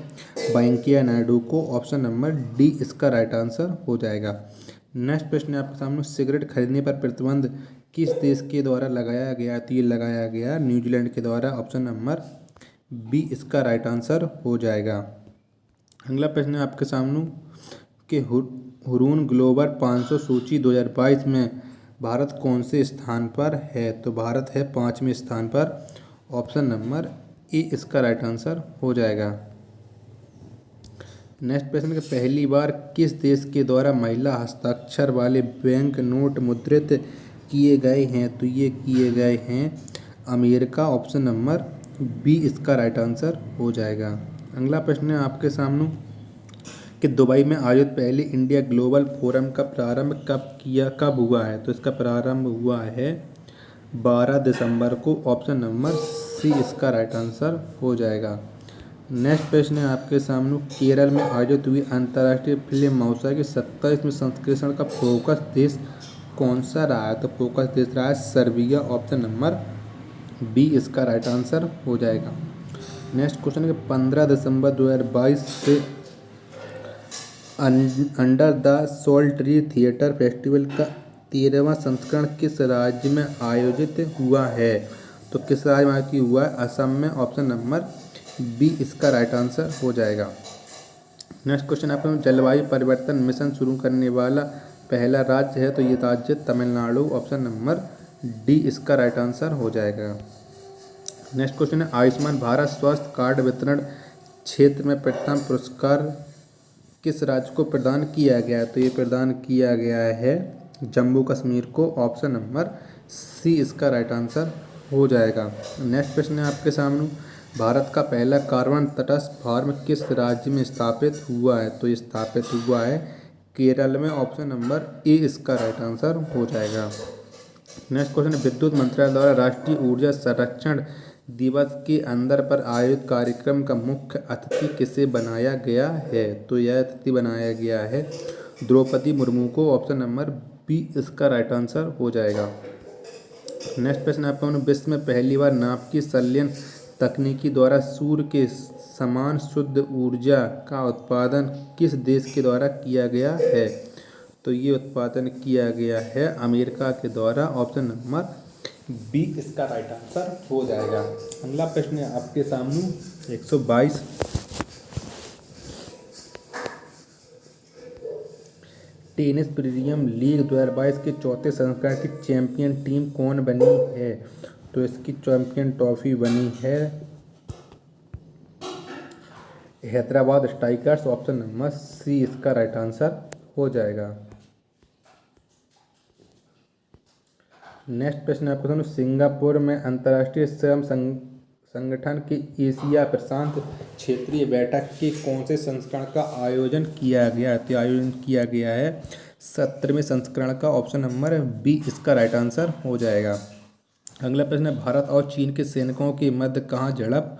वेंकैया नायडू को, ऑप्शन नंबर डी इसका राइट आंसर हो जाएगा। नेक्स्ट प्रश्न है आपके सामने, सिगरेट खरीदने पर प्रतिबंध किस देश के द्वारा लगाया गया, तो ये लगाया गया न्यूजीलैंड के द्वारा, ऑप्शन नंबर बी इसका राइट आंसर हो जाएगा। अगला प्रश्न है आपके सामने कि हुरून ग्लोबल 500 सूची 2022 में भारत कौन से स्थान पर है, तो भारत है 5वें स्थान पर, ऑप्शन नंबर ए इसका राइट आंसर हो जाएगा। नेक्स्ट प्रश्न के, पहली बार किस देश के द्वारा महिला हस्ताक्षर वाले बैंक नोट मुद्रित किए गए हैं, तो ये किए गए हैं अमेरिका, ऑप्शन नंबर बी इसका राइट आंसर हो जाएगा। अगला प्रश्न है आपके सामने कि दुबई में आयोजित पहले इंडिया ग्लोबल फोरम का प्रारंभ कब हुआ है, तो इसका प्रारंभ हुआ है 12 दिसंबर को, ऑप्शन नंबर सी इसका राइट आंसर हो जाएगा। नेक्स्ट प्रश्न है आपके सामने, केरल में आयोजित हुई अंतर्राष्ट्रीय फिल्म महोत्सव के 27वें संस्करण का फोकस देश कौन सा रहा है, तो फोकस देश रहा है सर्बिया, ऑप्शन नंबर बी इसका राइट आंसर हो जाएगा। नेक्स्ट क्वेश्चन है कि 15 दिसंबर 2022 से under the soul tree theatre festival का 13वां संस्करण किस राज्य में आयोजित हुआ है? तो किस राज्य में आयोजित हुआ है? असम में। ऑप्शन नंबर बी इसका राइट आंसर हो जाएगा। नेक्स्ट क्वेश्चन आपका जलवायु परिवर्तन मिशन शुरू करने वाला पहला राज्य है, तो ये राज्य तमिलनाडु। ऑप्शन नंबर डी इसका राइट आंसर हो जाएगा। नेक्स्ट क्वेश्चन है आयुष्मान भारत स्वास्थ्य कार्ड वितरण क्षेत्र में प्रथम पुरस्कार किस राज्य को प्रदान किया गया है? तो ये प्रदान किया गया है जम्मू कश्मीर को। ऑप्शन नंबर सी इसका राइट आंसर हो जाएगा। नेक्स्ट प्रश्न है आपके सामने भारत का पहला कार्बन तटस्थ फार्म किस राज्य में स्थापित हुआ है? तो ये स्थापित हुआ है केरल में। ऑप्शन नंबर ए इसका राइट आंसर हो जाएगा। नेक्स्ट क्वेश्चन है विद्युत मंत्रालय द्वारा राष्ट्रीय ऊर्जा संरक्षण दिवस के अंदर पर आयोजित कार्यक्रम का मुख्य अतिथि किसे बनाया गया है? तो यह अतिथि बनाया गया है द्रौपदी मुर्मू को। ऑप्शन नंबर बी इसका राइट आंसर हो जाएगा। नेक्स्ट प्रश्न आपका विश्व में पहली बार नाभ की संलयन तकनीकी द्वारा सूर्य के समान शुद्ध ऊर्जा का उत्पादन किस देश के द्वारा किया गया है? तो ये उत्पादन किया गया है अमेरिका के द्वारा। ऑप्शन नंबर बी इसका राइट आंसर हो जाएगा। अगला प्रश्न है आपके सामने 122 टेनिस प्रीमियर लीग 2022 के चौथे संस्करण की चैंपियन टीम कौन बनी है? तो इसकी चैंपियन ट्रॉफी बनी है हैदराबाद स्ट्राइकर्स। ऑप्शन नंबर सी इसका राइट आंसर हो जाएगा। नेक्स्ट प्रश्न आपको सामने सिंगापुर में अंतर्राष्ट्रीय श्रम संगठन की एशिया प्रशांत क्षेत्रीय बैठक के कौन से संस्करण का आयोजन किया गया है? तो आयोजन किया गया है 17वें संस्करण का। ऑप्शन नंबर बी इसका राइट आंसर हो जाएगा। अगला प्रश्न है भारत और चीन के सैनिकों के मध्य कहाँ झड़प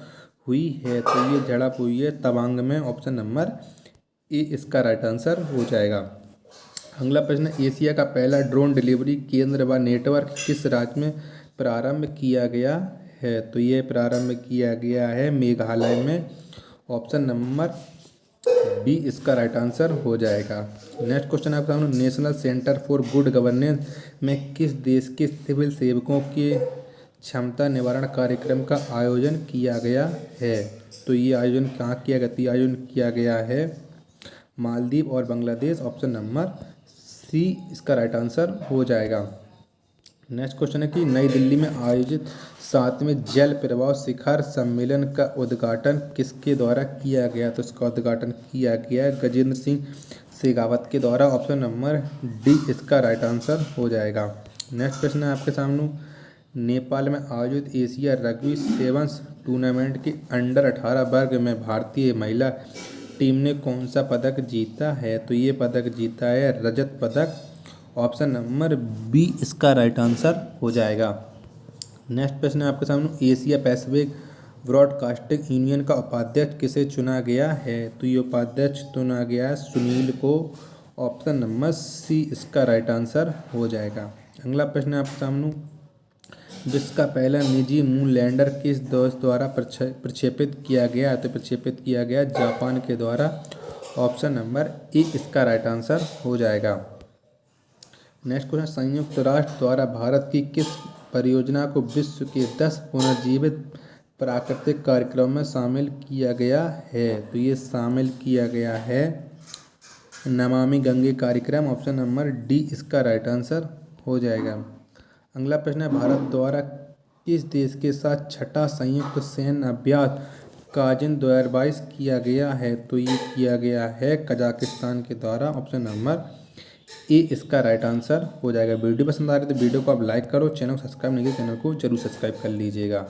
हुई है? तो ये झड़प हुई है तवांग में। ऑप्शन नंबर ए इसका राइट आंसर हो जाएगा। अगला प्रश्न एशिया का पहला ड्रोन डिलीवरी केंद्र व नेटवर्क किस राज्य में प्रारंभ किया गया है? तो ये प्रारंभ किया गया है मेघालय में। ऑप्शन नंबर बी इसका राइट आंसर हो जाएगा। नेक्स्ट क्वेश्चन आपका सामने national centre for good governance में किस देश के सिविल सेवकों के क्षमता निवारण कार्यक्रम का आयोजन किया गया है? तो ये आयोजन कहाँ किया गया? तो आयोजन किया गया है मालदीव और बांग्लादेश। ऑप्शन नंबर सी इसका राइट आंसर हो जाएगा। नेक्स्ट क्वेश्चन है कि नई दिल्ली में आयोजित 7वें जल प्रवाह शिखर सम्मेलन का उद्घाटन किसके द्वारा किया गया? तो इसका उद्घाटन किया गया गजेंद्र सिंह शेखावत के द्वारा। ऑप्शन नंबर डी इसका राइट आंसर हो जाएगा। नेक्स्ट प्रश्न है आपके सामने नेपाल में आयोजित एशिया रग्बी सेवन्स टूर्नामेंट के अंडर 18 वर्ग में भारतीय महिला टीम ने कौन सा पदक जीता है? तो ये पदक जीता है रजत पदक। ऑप्शन नंबर बी इसका राइट आंसर हो जाएगा। नेक्स्ट प्रश्न है आपके सामने एशिया पैसिफिक ब्रॉडकास्टिंग यूनियन का उपाध्यक्ष किसे चुना गया है? तो ये उपाध्यक्ष चुना गया है सुनील को। ऑप्शन नंबर सी इसका राइट आंसर हो जाएगा। अगला प्रश्न है आपके सामने विश्व का पहला निजी मून लैंडर किस देश द्वारा प्रक्षेपित किया गया है? तो प्रक्षेपित किया गया जापान के द्वारा। ऑप्शन नंबर ए इसका राइट आंसर हो जाएगा। नेक्स्ट क्वेश्चन संयुक्त राष्ट्र द्वारा भारत की किस परियोजना को विश्व के 10 पुनर्जीवित प्राकृतिक कार्यक्रमों में शामिल किया गया है? तो ये शामिल किया गया है नमामि गंगे कार्यक्रम। ऑप्शन नंबर डी इसका राइट आंसर हो जाएगा। अगला प्रश्न है भारत द्वारा किस देश के साथ छठा संयुक्त सैन्य अभ्यास काजिन 2022 किया गया है? तो ये किया गया है कजाकिस्तान के द्वारा। ऑप्शन नंबर ए इसका राइट आंसर हो जाएगा। वीडियो पसंद आ रही है तो वीडियो को आप लाइक करो, चैनल को सब्सक्राइब नहीं किया चैनल को जरूर सब्सक्राइब कर लीजिएगा।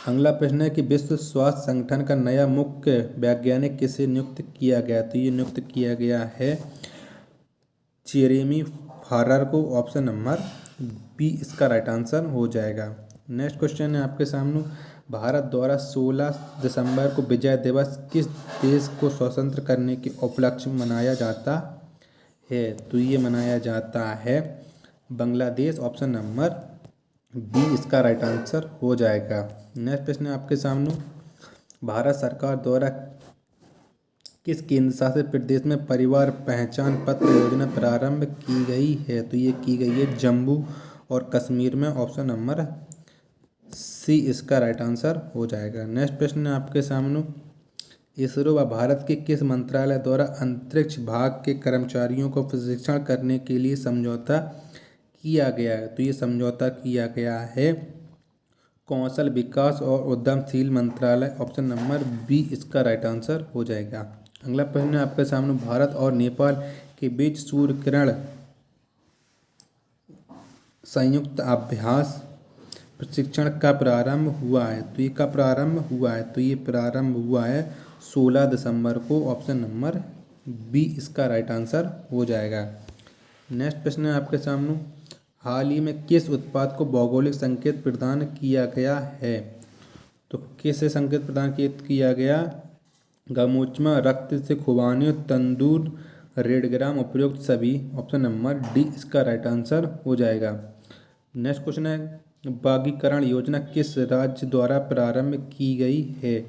अगला प्रश्न है कि विश्व स्वास्थ्य संगठन का नया मुख्य वैज्ञानिक किसे नियुक्त किया गया? तो ये नियुक्त किया गया है जेरेमी फारर को। ऑप्शन नंबर बी इसका राइट आंसर हो जाएगा। नेक्स्ट क्वेश्चन है आपके सामने भारत द्वारा 16 दिसंबर को विजय दिवस किस देश को स्वतंत्र करने के उपलक्ष्य में मनाया जाता है? तो ये मनाया जाता है बांग्लादेश। ऑप्शन नंबर बी इसका राइट आंसर हो जाएगा। नेक्स्ट प्रश्न है आपके सामने भारत सरकार द्वारा किस केंद्र शासित प्रदेश में परिवार पहचान पत्र योजना प्रारंभ की गई है? तो ये की गई है जम्मू और कश्मीर में। ऑप्शन नंबर सी इसका राइट आंसर हो जाएगा। नेक्स्ट प्रश्न है आपके सामने, इसरो व भारत के किस मंत्रालय द्वारा अंतरिक्ष भाग के कर्मचारियों को प्रशिक्षण करने के लिए समझौता किया गया है? तो ये समझौता किया गया है कौशल विकास और उद्यमशील मंत्रालय। ऑप्शन नंबर बी इसका राइट आंसर हो जाएगा। अगला प्रश्न है आपके सामने, भारत और नेपाल के बीच सूर्य किरण संयुक्त अभ्यास प्रशिक्षण कब प्रारंभ हुआ है? तो ये कब प्रारंभ हुआ है? तो ये प्रारंभ हुआ है 16 दिसंबर को। ऑप्शन नंबर बी इसका राइट आंसर हो जाएगा। नेक्स्ट प्रश्न है आपके सामने, हाल ही में किस उत्पाद को भौगोलिक संकेत प्रदान किया गया है? तो किसे संकेत प्रदान किया गया? गमोचमा, रक्त से खुबानी, तंदूर, रेडग्राम, उपयुक्त सभी। ऑप्शन नंबर डी इसका राइट आंसर हो जाएगा। नेक्स्ट क्वेश्चन है, बागीकरण योजना किस राज्य द्वारा प्रारंभ की गई है?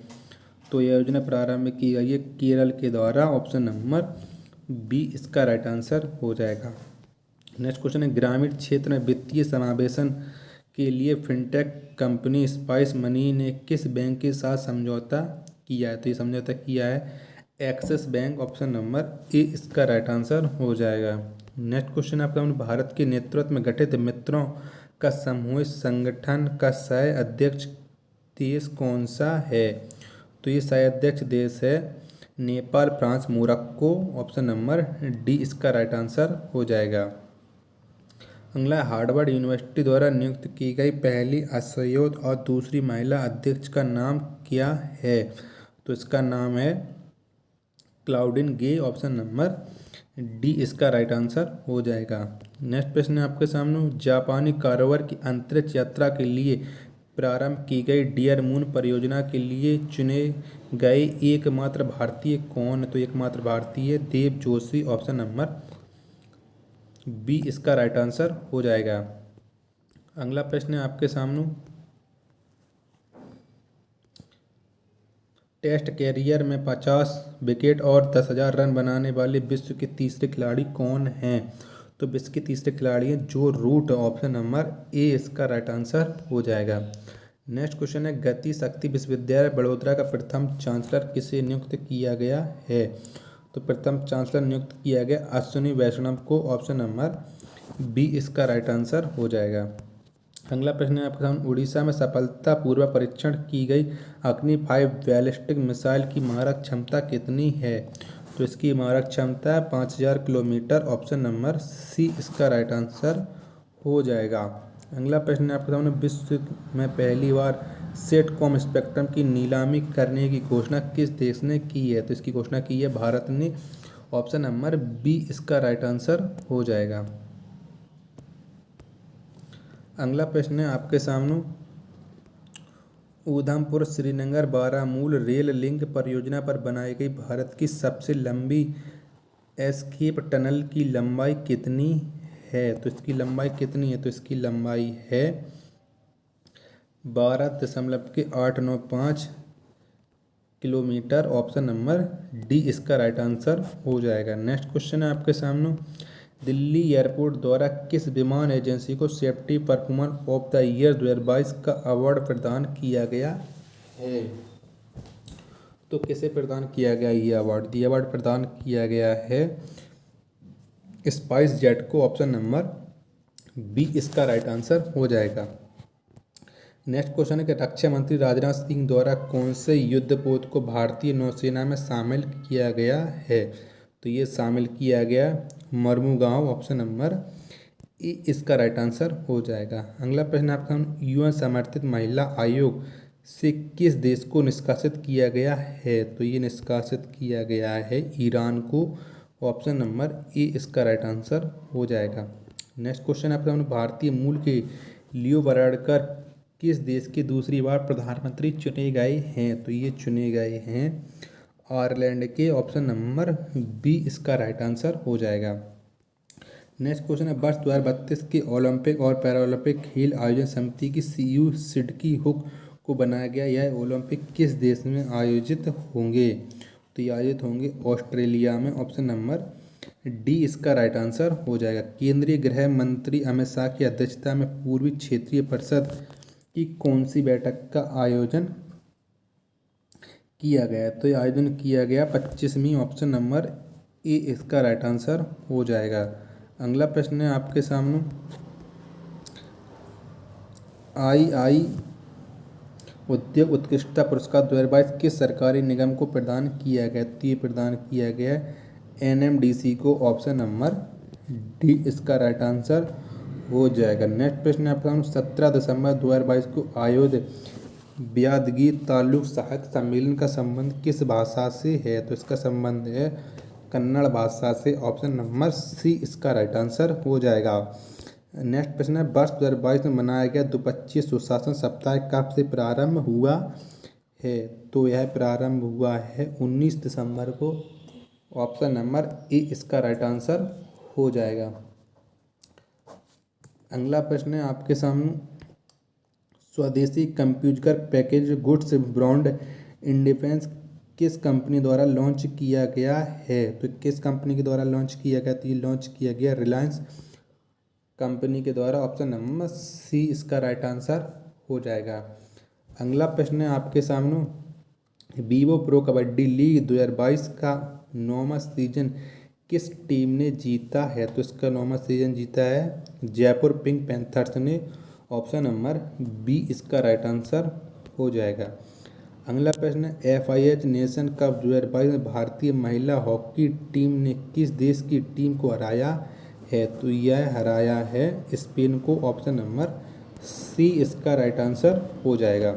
तो यह योजना प्रारंभ की गई है केरल के द्वारा। ऑप्शन नंबर बी इसका राइट आंसर हो जाएगा। नेक्स्ट क्वेश्चन है, ग्रामीण क्षेत्र में वित्तीय समावेशन के लिए फिनटेक कंपनी स्पाइस मनी ने किस बैंक के साथ समझौता किया है? तो ये समझौता किया है एक्सिस बैंक। ऑप्शन नंबर ए इसका राइट आंसर हो जाएगा। नेक्स्ट क्वेश्चन आपका, भारत के नेतृत्व में गठित मित्रों का सामूहिक संगठन का सह अध्यक्ष देश कौन सा है? तो ये सह अध्यक्ष देश है Nepal, France, Morocco. Option number D इसका राइट आंसर हो जाएगा। अगला, हार्वर्ड यूनिवर्सिटी द्वारा नियुक्त की गई पहली असहयोग और दूसरी महिला अध्यक्ष का नाम क्या है? तो इसका नाम है क्लाउडिन गे। ऑप्शन नंबर डी इसका राइट आंसर हो जाएगा। नेक्स्ट प्रश्न है आपके सामने, जापानी कारोबार की अंतरिक्ष यात्रा के लिए प्रारंभ की गई डियर मून परियोजना के लिए चुने गए एकमात्र भारतीय कौन? तो एकमात्र भारतीय देव जोशी। ऑप्शन नंबर बी इसका राइट आंसर हो जाएगा। अगला प्रश्न है आपके सामने, टेस्ट कैरियर में 50 विकेट और 10,000 रन बनाने वाले विश्व के तीसरे खिलाड़ी कौन हैं? तो विश्व के तीसरे खिलाड़ी हैं जो रूट। ऑप्शन नंबर ए इसका राइट आंसर हो जाएगा। नेक्स्ट क्वेश्चन है, गति शक्ति विश्वविद्यालय बड़ौदा का प्रथम चांसलर किसे नियुक्त किया गया है? तो प्रथम चांसलर नियुक्त किया गया अश्विनी वैष्णव को। ऑप्शन नंबर बी इसका राइट आंसर हो जाएगा। अगला प्रश्न है आपके सामने, उड़ीसा में सफलतापूर्वक परीक्षण की गई अग्नि 5 बैलिस्टिक मिसाइल की मारक क्षमता कितनी है? तो इसकी मारक क्षमता 5000 किलोमीटर। ऑप्शन नंबर सी इसका राइट आंसर हो जाएगा। अगला प्रश्न है आपके सामने, विश्व में पहली बार सेटकॉम स्पेक्ट्रम की नीलामी करने की घोषणा किस देश ने की है? तो इसकी घोषणा की है भारत ने। ऑप्शन नंबर बी इसका राइट आंसर हो जाएगा। अगला प्रश्न है आपके सामने, उधमपुर श्रीनगर बारामूल रेल लिंक परियोजना पर बनाई गई भारत की सबसे लंबी एस्केप टनल की लंबाई कितनी है? तो इसकी लंबाई कितनी है? तो इसकी लंबाई है 12.895 किलोमीटर। ऑप्शन नंबर डी इसका राइट आंसर हो जाएगा। नेक्स्ट क्वेश्चन है आपके सामने, दिल्ली एयरपोर्ट द्वारा किस विमान एजेंसी को safety performer of the year 2022 का अवार्ड प्रदान किया गया है? तो किसे प्रदान किया गया ये अवार्ड? ये अवार्ड प्रदान किया गया है स्पाइस जेट को। ऑप्शन नंबर बी इसका राइट आंसर हो जाएगा। नेक्स्ट क्वेश्चन है कि रक्षा मंत्री राजनाथ सिंह द्वारा कौन से युद्धपोत को भारतीय नौसेना में शामिल किया गया है? तो ये शामिल किया गया मर्मुगांव। ऑप्शन नंबर ए इसका राइट आंसर हो जाएगा। अगला प्रश्न आपका, यूएन समर्थित महिला आयोग से किस देश को निष्कासित किया गया है? तो ये निष्कासित किया गया है ईरान को। ऑप्शन नंबर ए इसका राइट आंसर हो जाएगा। नेक्स्ट क्वेश्चन आपका, भारतीय मूल के लियो वाराडकर किस देश के दूसरी बार प्रधानमंत्री चुने गए हैं? तो ये चुने गए हैं आयरलैंड के। ऑप्शन नंबर बी इसका राइट आंसर हो जाएगा। नेक्स्ट क्वेश्चन है, वर्ष 2032 के ओलंपिक और पैरालंपिक खेल आयोजन समिति की सीयू सिडकी हुक को बनाया गया। यह ओलंपिक किस देश में आयोजित होंगे? तो ये आयोजित होंगे ऑस्ट्रेलिया में। ऑप्शन नंबर डी इसका राइट आंसर हो जाएगा। केंद्रीय गृह मंत्री अमित शाह की अध्यक्षता में पूर्वी क्षेत्रीय परिषद की कौन सी बैठक का आयोजन किया गया? तो ये आयोजन किया गया 25वीं। ऑप्शन नंबर ए इसका राइट आंसर हो जाएगा। अगला प्रश्न है आपके सामने, आई उद्योग उत्कृष्टता पुरस्कार 2022 किस सरकारी निगम को प्रदान किया गया? तो ये प्रदान किया गया NMDC को। ऑप्शन नंबर डी इसका राइट आंसर हो जाएगा। नेक्स्ट प्रश्न है आपका 17 दिसंबर 2022 को आयोजित ब्यादगी तालुक साहित्य सम्मेलन का संबंध किस भाषा से है? तो इसका संबंध है कन्नड़ भाषा से। ऑप्शन नंबर सी इसका राइट आंसर हो जाएगा। नेक्स्ट प्रश्न है वर्ष 2022 में मनाया गया द्विपक्षीय सुशासन सप्ताह कब से प्रारंभ हुआ है? तो यह प्रारंभ हुआ है 19 दिसंबर को। ऑप्शन नंबर ए इसका राइट आंसर हो जाएगा। अगला प्रश्न है आपके सामने, स्वदेशी computer package goods brand independence किस कंपनी द्वारा लॉन्च किया गया है? तो किस कंपनी के द्वारा लॉन्च किया गया? तो ये लॉन्च किया गया रिलायंस कंपनी के द्वारा। ऑप्शन नंबर सी इसका राइट आंसर हो जाएगा। अगला प्रश्न है आपके सामने, वीवो प्रो कबड्डी लीग 2022 का 9वां सीजन किस टीम ने जीता है? तो इसका 9वां सीजन जीता है जयपुर पिंक पैंथर्स ने। ऑप्शन नंबर बी इसका राइट आंसर हो जाएगा। अगला प्रश्न है FIH नेशन कप 2022 में भारतीय महिला हॉकी टीम ने किस देश की टीम को हराया है? तो यह हराया है स्पेन को। ऑप्शन नंबर सी इसका राइट आंसर हो जाएगा।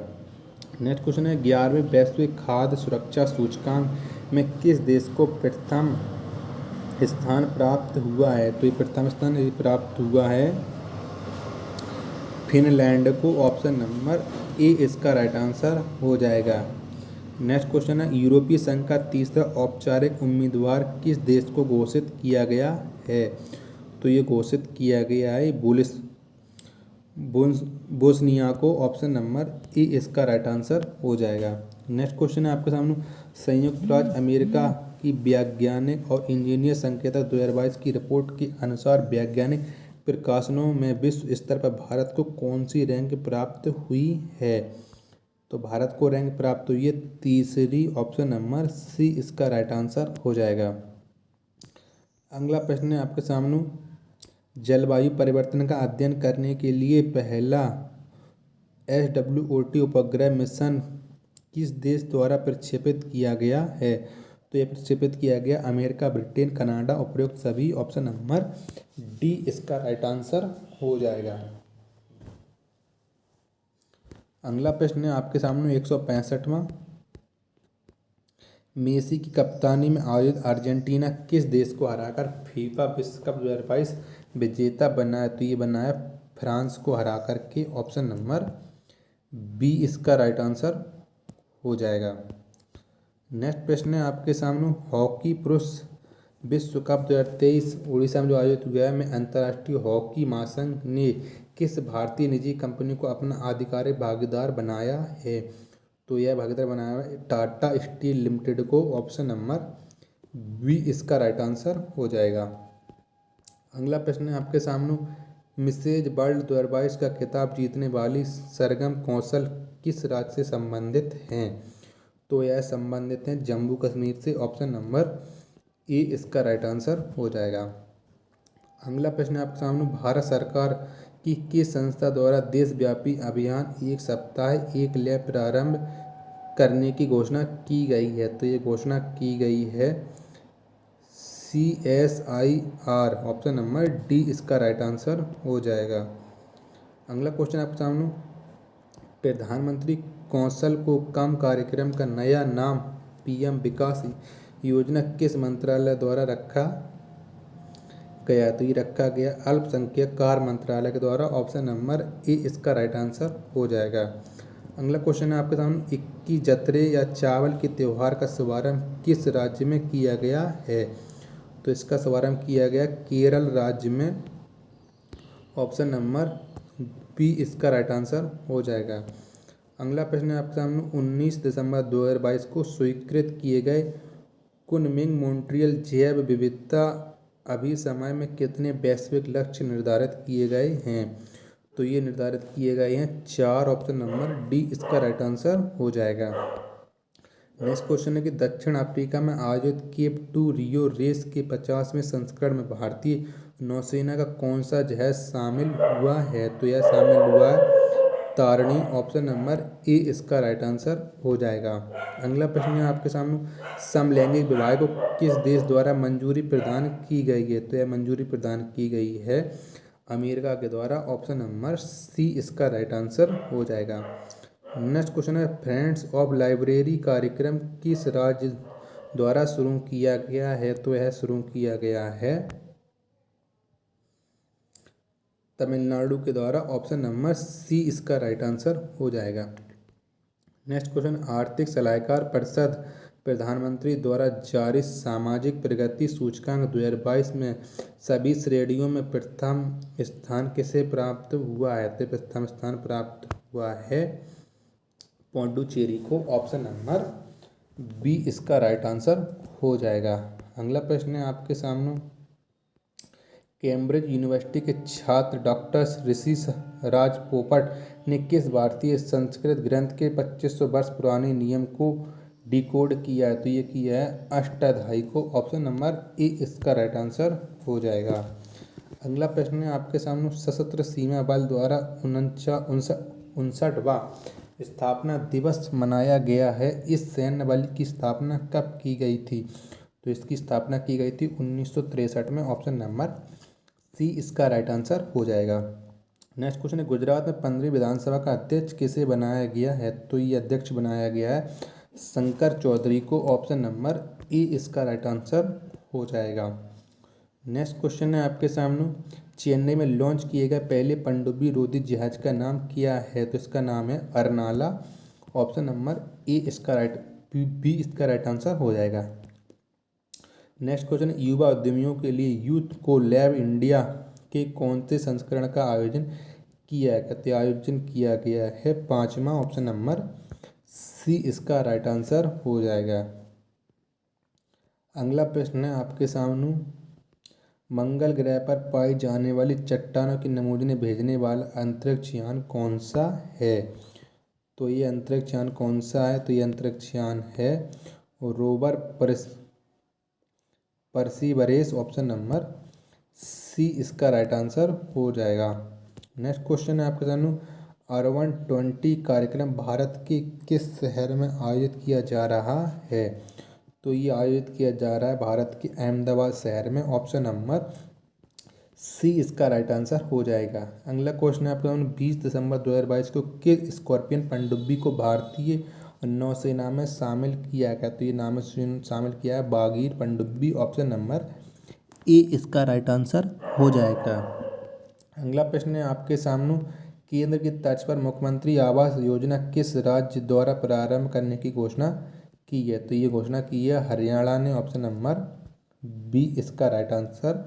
नेक्स्ट क्वेश्चन है 11वें वैश्विक खाद्य सुरक्षा सूचकांक में किस देश को प्रथम स्थान प्राप्त हुआ है? तो ये प्रथम स्थान प्राप्त हुआ है फिनलैंड को। ऑप्शन नंबर ए इसका राइट आंसर हो जाएगा। नेक्स्ट क्वेश्चन है यूरोपीय संघ का तीसरा औपचारिक उम्मीदवार किस देश को घोषित किया गया है? तो ये घोषित किया गया है बोस्निया को। ऑप्शन नंबर ए इसका राइट आंसर हो जाएगा। नेक्स्ट क्वेश्चन है आपके सामने, संयुक्त राज्य अमेरिका की वैज्ञानिक और इंजीनियर संकेतक 2022 की रिपोर्ट के अनुसार वैज्ञानिक प्रकाशनों में विश्व स्तर पर भारत को कौन सी रैंक प्राप्त हुई है? तो भारत को रैंक प्राप्त हुई है 3री। ऑप्शन नंबर सी इसका राइट आंसर हो जाएगा। अगला प्रश्न है आपके सामने, जलवायु परिवर्तन का अध्ययन करने के लिए पहला SWOT उपग्रह मिशन किस देश द्वारा प्रक्षेपित किया गया है? तो यह प्रक्षेपित किया गया अमेरिका, ब्रिटेन, कनाडा, उपरोक्त सभी। ऑप्शन नंबर डी इसका राइट आंसर हो जाएगा। अगला प्रश्न है आपके सामने 165वां, मेसी की कप्तानी में आयोजित अर्जेंटीना किस देश को हराकर फीफा विश्व कप 2022 विजेता बना है? तो ये बना है फ्रांस को हरा करके। ऑप्शन नंबर बी इसका राइट आंसर हो जाएगा। नेक्स्ट प्रश्न है आपके सामने, हॉकी पुरुष विश्व कप 2023 उड़ीसा में जो आयोजित हुआ है में अंतर्राष्ट्रीय हॉकी महासंघ ने किस भारतीय निजी कंपनी को अपना आधिकारिक भागीदार बनाया है? तो यह भागीदार बनाया है टाटा स्टील लिमिटेड को। ऑप्शन नंबर बी इसका राइट आंसर हो जाएगा। अगला प्रश्न है आपके सामने, मिसेज वर्ल्ड 2022 का खिताब जीतने वाली सरगम कौशल किस राज्य से संबंधित हैं? तो यह संबंधित हैं जम्मू कश्मीर से। ऑप्शन नंबर ए इसका राइट आंसर हो जाएगा। अगला प्रश्न है आपके सामने, भारत सरकार की किस संस्था द्वारा देशव्यापी अभियान एक सप्ताह एक लैब प्रारंभ करने की घोषणा की गई है? तो ये घोषणा की गई है CSIR। ऑप्शन नंबर डी इसका राइट आंसर हो जाएगा। अगला क्वेश्चन आपके सामने, प्रधानमंत्री कौशल को कम कार्यक्रम का नया नाम PM विकास योजना किस मंत्रालय द्वारा रखा गया? तो ये रखा गया अल्पसंख्यक कार्य मंत्रालय के द्वारा। ऑप्शन नंबर ए इसका राइट आंसर हो जाएगा। अगला क्वेश्चन है आपके सामने, 21 जतरे या चावल के त्यौहार का शुभारंभ किस राज्य में किया गया है? तो इसका शुभारंभ किया गया केरल राज्य में। ऑप्शन नंबर बी इसका राइट आंसर हो जाएगा। अगला प्रश्न है आपके सामने 19 दिसंबर 2022 को स्वीकृत किए गए कुनमिंग मॉन्ट्रियल जैव विविधता अभिसमय में कितने वैश्विक लक्ष्य निर्धारित किए गए हैं? तो ये निर्धारित किए गए हैं 4। ऑप्शन नंबर डी इसका राइट आंसर हो जाएगा। नेक्स्ट क्वेश्चन है कि दक्षिण अफ्रीका में आयोजित केप टू रियो रेस के 50वें संस्करण में भारतीय नौसेना का कौन सा जहाज शामिल हुआ है? तो यह शामिल हुआ है तारिणी। ऑप्शन नंबर ए इसका राइट आंसर हो जाएगा। अगला प्रश्न है आपके सामने समलैंगिक विवाह को किस देश द्वारा मंजूरी प्रदान की गई है? तो यह मंजूरी प्रदान की गई है अमेरिका के द्वारा। ऑप्शन नंबर सी इसका राइट आंसर हो जाएगा। नेक्स्ट क्वेश्चन है फ्रेंड्स ऑफ लाइब्रेरी कार्यक्रम किस राज्य द्वारा शुरू किया गया है? तो यह शुरू किया गया है तमिलनाडु के द्वारा। ऑप्शन नंबर सी इसका राइट आंसर हो जाएगा। नेक्स्ट क्वेश्चन आर्थिक सलाहकार परिषद प्रधानमंत्री द्वारा जारी सामाजिक प्रगति सूचकांक 2022 में सभी श्रेणियों में प्रथम स्थान किसे प्राप्त हुआ है? तो प्रथम स्थान प्राप्त हुआ है पौंडुचेरी को। ऑप्शन नंबर बी इसका राइट आंसर हो जाएगा। अगला प्रश्न है आपके सामने कैम्ब्रिज यूनिवर्सिटी के छात्र डॉक्टर ऋषि राज पोपट ने किस भारतीय संस्कृत ग्रंथ के 2500 वर्ष पुराने नियम को डिकोड किया है? तो ये किया है अष्टाध्यायी को। ऑप्शन नंबर ए इसका राइट आंसर हो जाएगा। अगला प्रश्न है आपके सामने सशस्त्र सीमा बल द्वारा 59वां स्थापना दिवस मनाया गया है। इस सैन्य बल की स्थापना कब की गई थी? तो इसकी स्थापना की गई थी 1963 में। ऑप्शन नंबर सी इसका राइट आंसर हो जाएगा। नेक्स्ट क्वेश्चन है गुजरात में 15वीं विधानसभा का अध्यक्ष किसे बनाया गया है? तो ये अध्यक्ष बनाया गया है शंकर चौधरी को। ऑप्शन नंबर ए इसका राइट आंसर हो जाएगा। नेक्स्ट क्वेश्चन है आपके सामने चेन्नई में लॉन्च किए गए पहले पनडुब्बी रोधी जहाज का नाम क्या है? तो इसका नाम है अरनाला। ऑप्शन नंबर ए इसका राइट आंसर हो जाएगा। नेक्स्ट क्वेश्चन युवा उद्यमियों के लिए यूथ को लैब इंडिया के कौन से संस्करण का आयोजन किया गया है 5वां। ऑप्शन नंबर सी इसका राइट आंसर हो जाएगा। अगला प्रश्न है आपके सामने मंगल ग्रह पर पाई जाने वाली चट्टानों के नमूने भेजने वाला अंतरिक्ष यान कौन सा है? तो ये अंतरिक्ष यान कौन सा है? तो ये अंतरिक्ष यान है rover Perseverance. Option number C इसका राइट आंसर हो जाएगा। नेक्स्ट क्वेश्चन है आपके सामने अर्बन 20 कार्यक्रम भारत के किस शहर में आयोजित किया जा रहा है? तो ये आयोजित किया जा रहा है भारत के अहमदाबाद शहर में। ऑप्शन नंबर सी इसका राइट आंसर हो जाएगा। अगला क्वेश्चन है आपके सामने 20 दिसंबर 2022 को किस स्कॉर्पियन पनडुब्बी को भारतीय नौसेना में शामिल किया गया? तो ये नाम में शामिल किया है बागीर पनडुब्बी। ऑप्शन नंबर ए इसका राइट आंसर हो जाएगा। अगला प्रश्न है आपके सामने केंद्र की तर्ज पर मुख्यमंत्री आवास योजना किस राज्य द्वारा प्रारंभ करने की घोषणा की है? तो ये घोषणा की है हरियाणा ने। ऑप्शन नंबर बी इसका राइट आंसर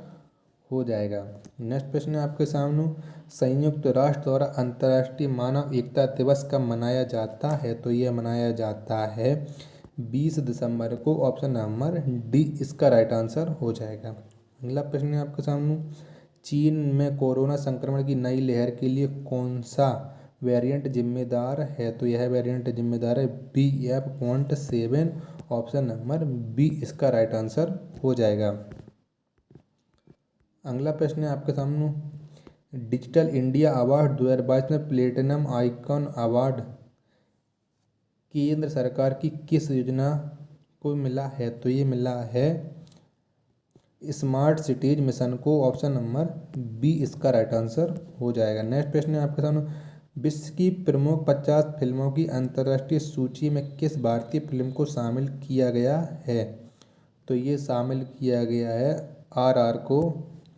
हो जाएगा। नेक्स्ट प्रश्न है आपके सामने संयुक्त राष्ट्र द्वारा अंतर्राष्ट्रीय मानव एकता दिवस कब मनाया जाता है? तो यह मनाया जाता है 20 दिसंबर को। ऑप्शन नंबर डी इसका राइट आंसर हो जाएगा। अगला प्रश्न है आपके सामने चीन में कोरोना संक्रमण की नई लहर के लिए कौन सा वेरिएंट जिम्मेदार है? तो यह वेरिएंट जिम्मेदार है BF.7। ऑप्शन नंबर बी इसका राइट आंसर हो जाएगा। अगला प्रश्न है आपके सामने डिजिटल इंडिया अवार्ड 2022 में प्लेटिनम आइकॉन अवार्ड केंद्र सरकार की किस योजना को मिला है? तो ये मिला है स्मार्ट सिटीज मिशन को। ऑप्शन नंबर बी इसका राइट आंसर हो जाएगा। नेक्स्ट प्रश्न है आपके सामने विश्व की प्रमुख 50 फिल्मों की अंतर्राष्ट्रीय सूची में किस भारतीय फिल्म को शामिल किया गया है? तो ये शामिल किया गया है RR को।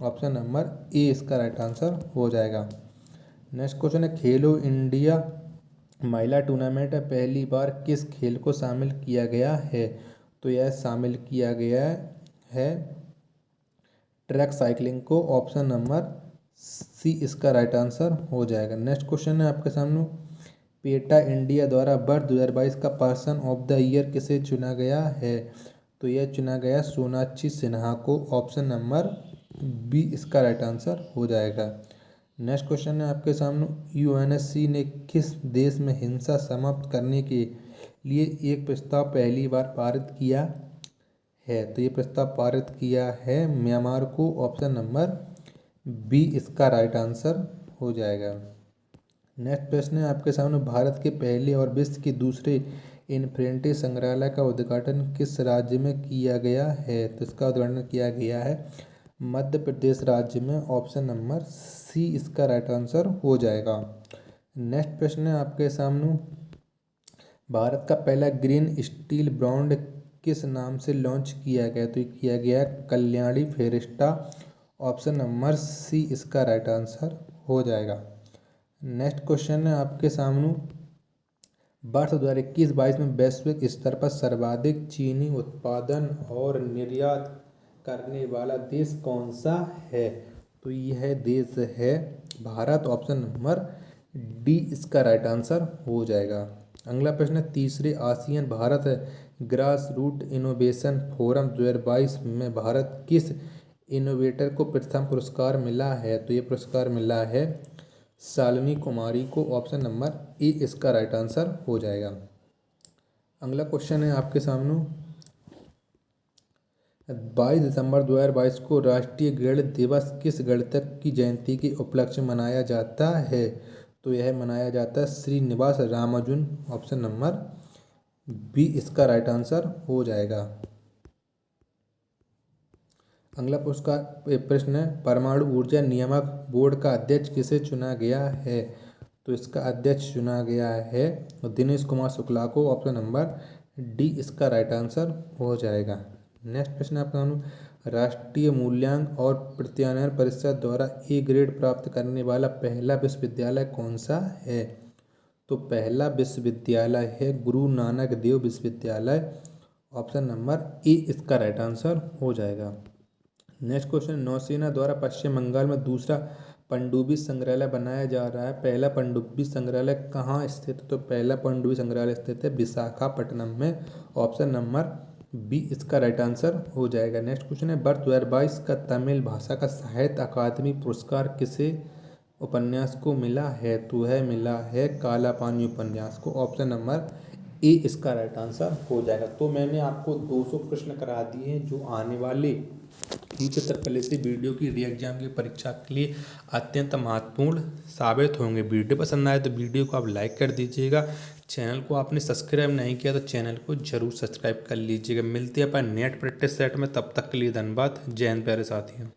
ऑप्शन नंबर ए इसका राइट आंसर हो जाएगा। नेक्स्ट क्वेश्चन है खेलो इंडिया महिला टूर्नामेंट में पहली बार किस खेल को शामिल किया गया है? तो यह शामिल किया गया है ट्रैक साइकिलिंग को। ऑप्शन नंबर सी इसका राइट आंसर हो जाएगा। नेक्स्ट क्वेश्चन है आपके सामने पेटा इंडिया द्वारा वर्ष 2022 का पर्सन ऑफ द ईयर किसे चुना गया है? तो यह चुना गया सोनाक्षी सिन्हा को। ऑप्शन नंबर बी इसका राइट आंसर हो जाएगा। नेक्स्ट क्वेश्चन है आपके सामने, यूएनएससी ने किस देश में हिंसा समाप्त करने के लिए एक प्रस्ताव पहली बार पारित किया है? तो ये प्रस्ताव पारित किया है म्यांमार को। ऑप्शन नंबर बी इसका राइट आंसर हो जाएगा। नेक्स्ट प्रश्न है आपके सामने, भारत के पहले और विश्व के दूसरे इन्फिनिटी संग्रहालय का उद्घाटन किस राज्य में किया गया है? तो इसका उद्घाटन किया गया है मध्य प्रदेश राज्य में। ऑप्शन नंबर सी इसका राइट आंसर हो जाएगा। नेक्स्ट प्रश्न है आपके सामने, भारत का पहला ग्रीन स्टील बॉन्ड किस नाम से लॉन्च किया गया? तो किया गया कल्याणी फेरिस्टा। ऑप्शन नंबर सी इसका राइट आंसर हो जाएगा। नेक्स्ट क्वेश्चन है आपके सामने, वर्ष 2021-22 में वैश्विक स्तर पर सर्वाधिक चीनी उत्पादन और निर्यात करने वाला देश कौन सा है? तो यह देश है भारत। ऑप्शन नंबर डी इसका राइट आंसर हो जाएगा। अगला प्रश्न है, तीसरे ASEAN Bharat grass root innovation forum 2022 में भारत किस इनोवेटर को प्रथम पुरस्कार मिला है? तो ये पुरस्कार मिला है शालिनी कुमारी को। ऑप्शन नंबर ए इसका राइट आंसर हो जाएगा। अगला क्वेश्चन है आपके सामने, 22 दिसंबर 2022 को राष्ट्रीय गणित दिवस किस गणितज्ञ की जयंती के उपलक्ष्य में मनाया जाता है? तो यह मनाया जाता है Srinivasa Ramanujan. Option number B इसका राइट आंसर हो जाएगा। अगला प्रश्न है, परमाणु ऊर्जा नियामक बोर्ड का अध्यक्ष किसे चुना गया है? तो इसका अध्यक्ष चुना गया है दिनेश कुमार शुक्ला को। ऑप्शन नंबर डी इसका राइट आंसर हो जाएगा। नेक्स्ट प्रश्न आपका, राष्ट्रीय मूल्यांकन और प्रत्यायन परिषद द्वारा ए ग्रेड प्राप्त करने वाला पहला विश्वविद्यालय कौन सा है? तो पहला विश्वविद्यालय है गुरु नानक देव विश्वविद्यालय। ऑप्शन नंबर ए इसका राइट आंसर हो जाएगा। नेक्स्ट क्वेश्चन, नौसेना द्वारा पश्चिम बंगाल में दूसरा पनडुब्बी संग्रहालय बनाया जा रहा है। पहला पनडुब्बी संग्रहालय कहाँ स्थित है? तो पहला पनडुब्बी संग्रहालय स्थित है विशाखापट्टनम में। ऑप्शन नंबर बी इसका राइट आंसर हो जाएगा। नेक्स्ट क्वेश्चन है, वर्ष 2022 का तमिल भाषा का साहित्य अकादमी पुरस्कार किसे उपन्यास को मिला है? तो है मिला है काला पानी उपन्यास को। ऑप्शन नंबर ए इसका राइट आंसर हो जाएगा। तो मैंने आपको 200 प्रश्न करा दिए हैं जो आने वाले फ्यूचर पॉलिसी वीडियो की री एग्जाम की परीक्षा के लिए अत्यंत महत्वपूर्ण साबित होंगे। वीडियो पसंद आए तो वीडियो को आप लाइक कर दीजिएगा। चैनल को आपने सब्सक्राइब नहीं किया तो चैनल को जरूर सब्सक्राइब कर लीजिएगा। मिलते हैं अपन नेट प्रैक्टिस सेट में, तब तक के लिए धन्यवाद। जय हिंद प्यारे साथियों।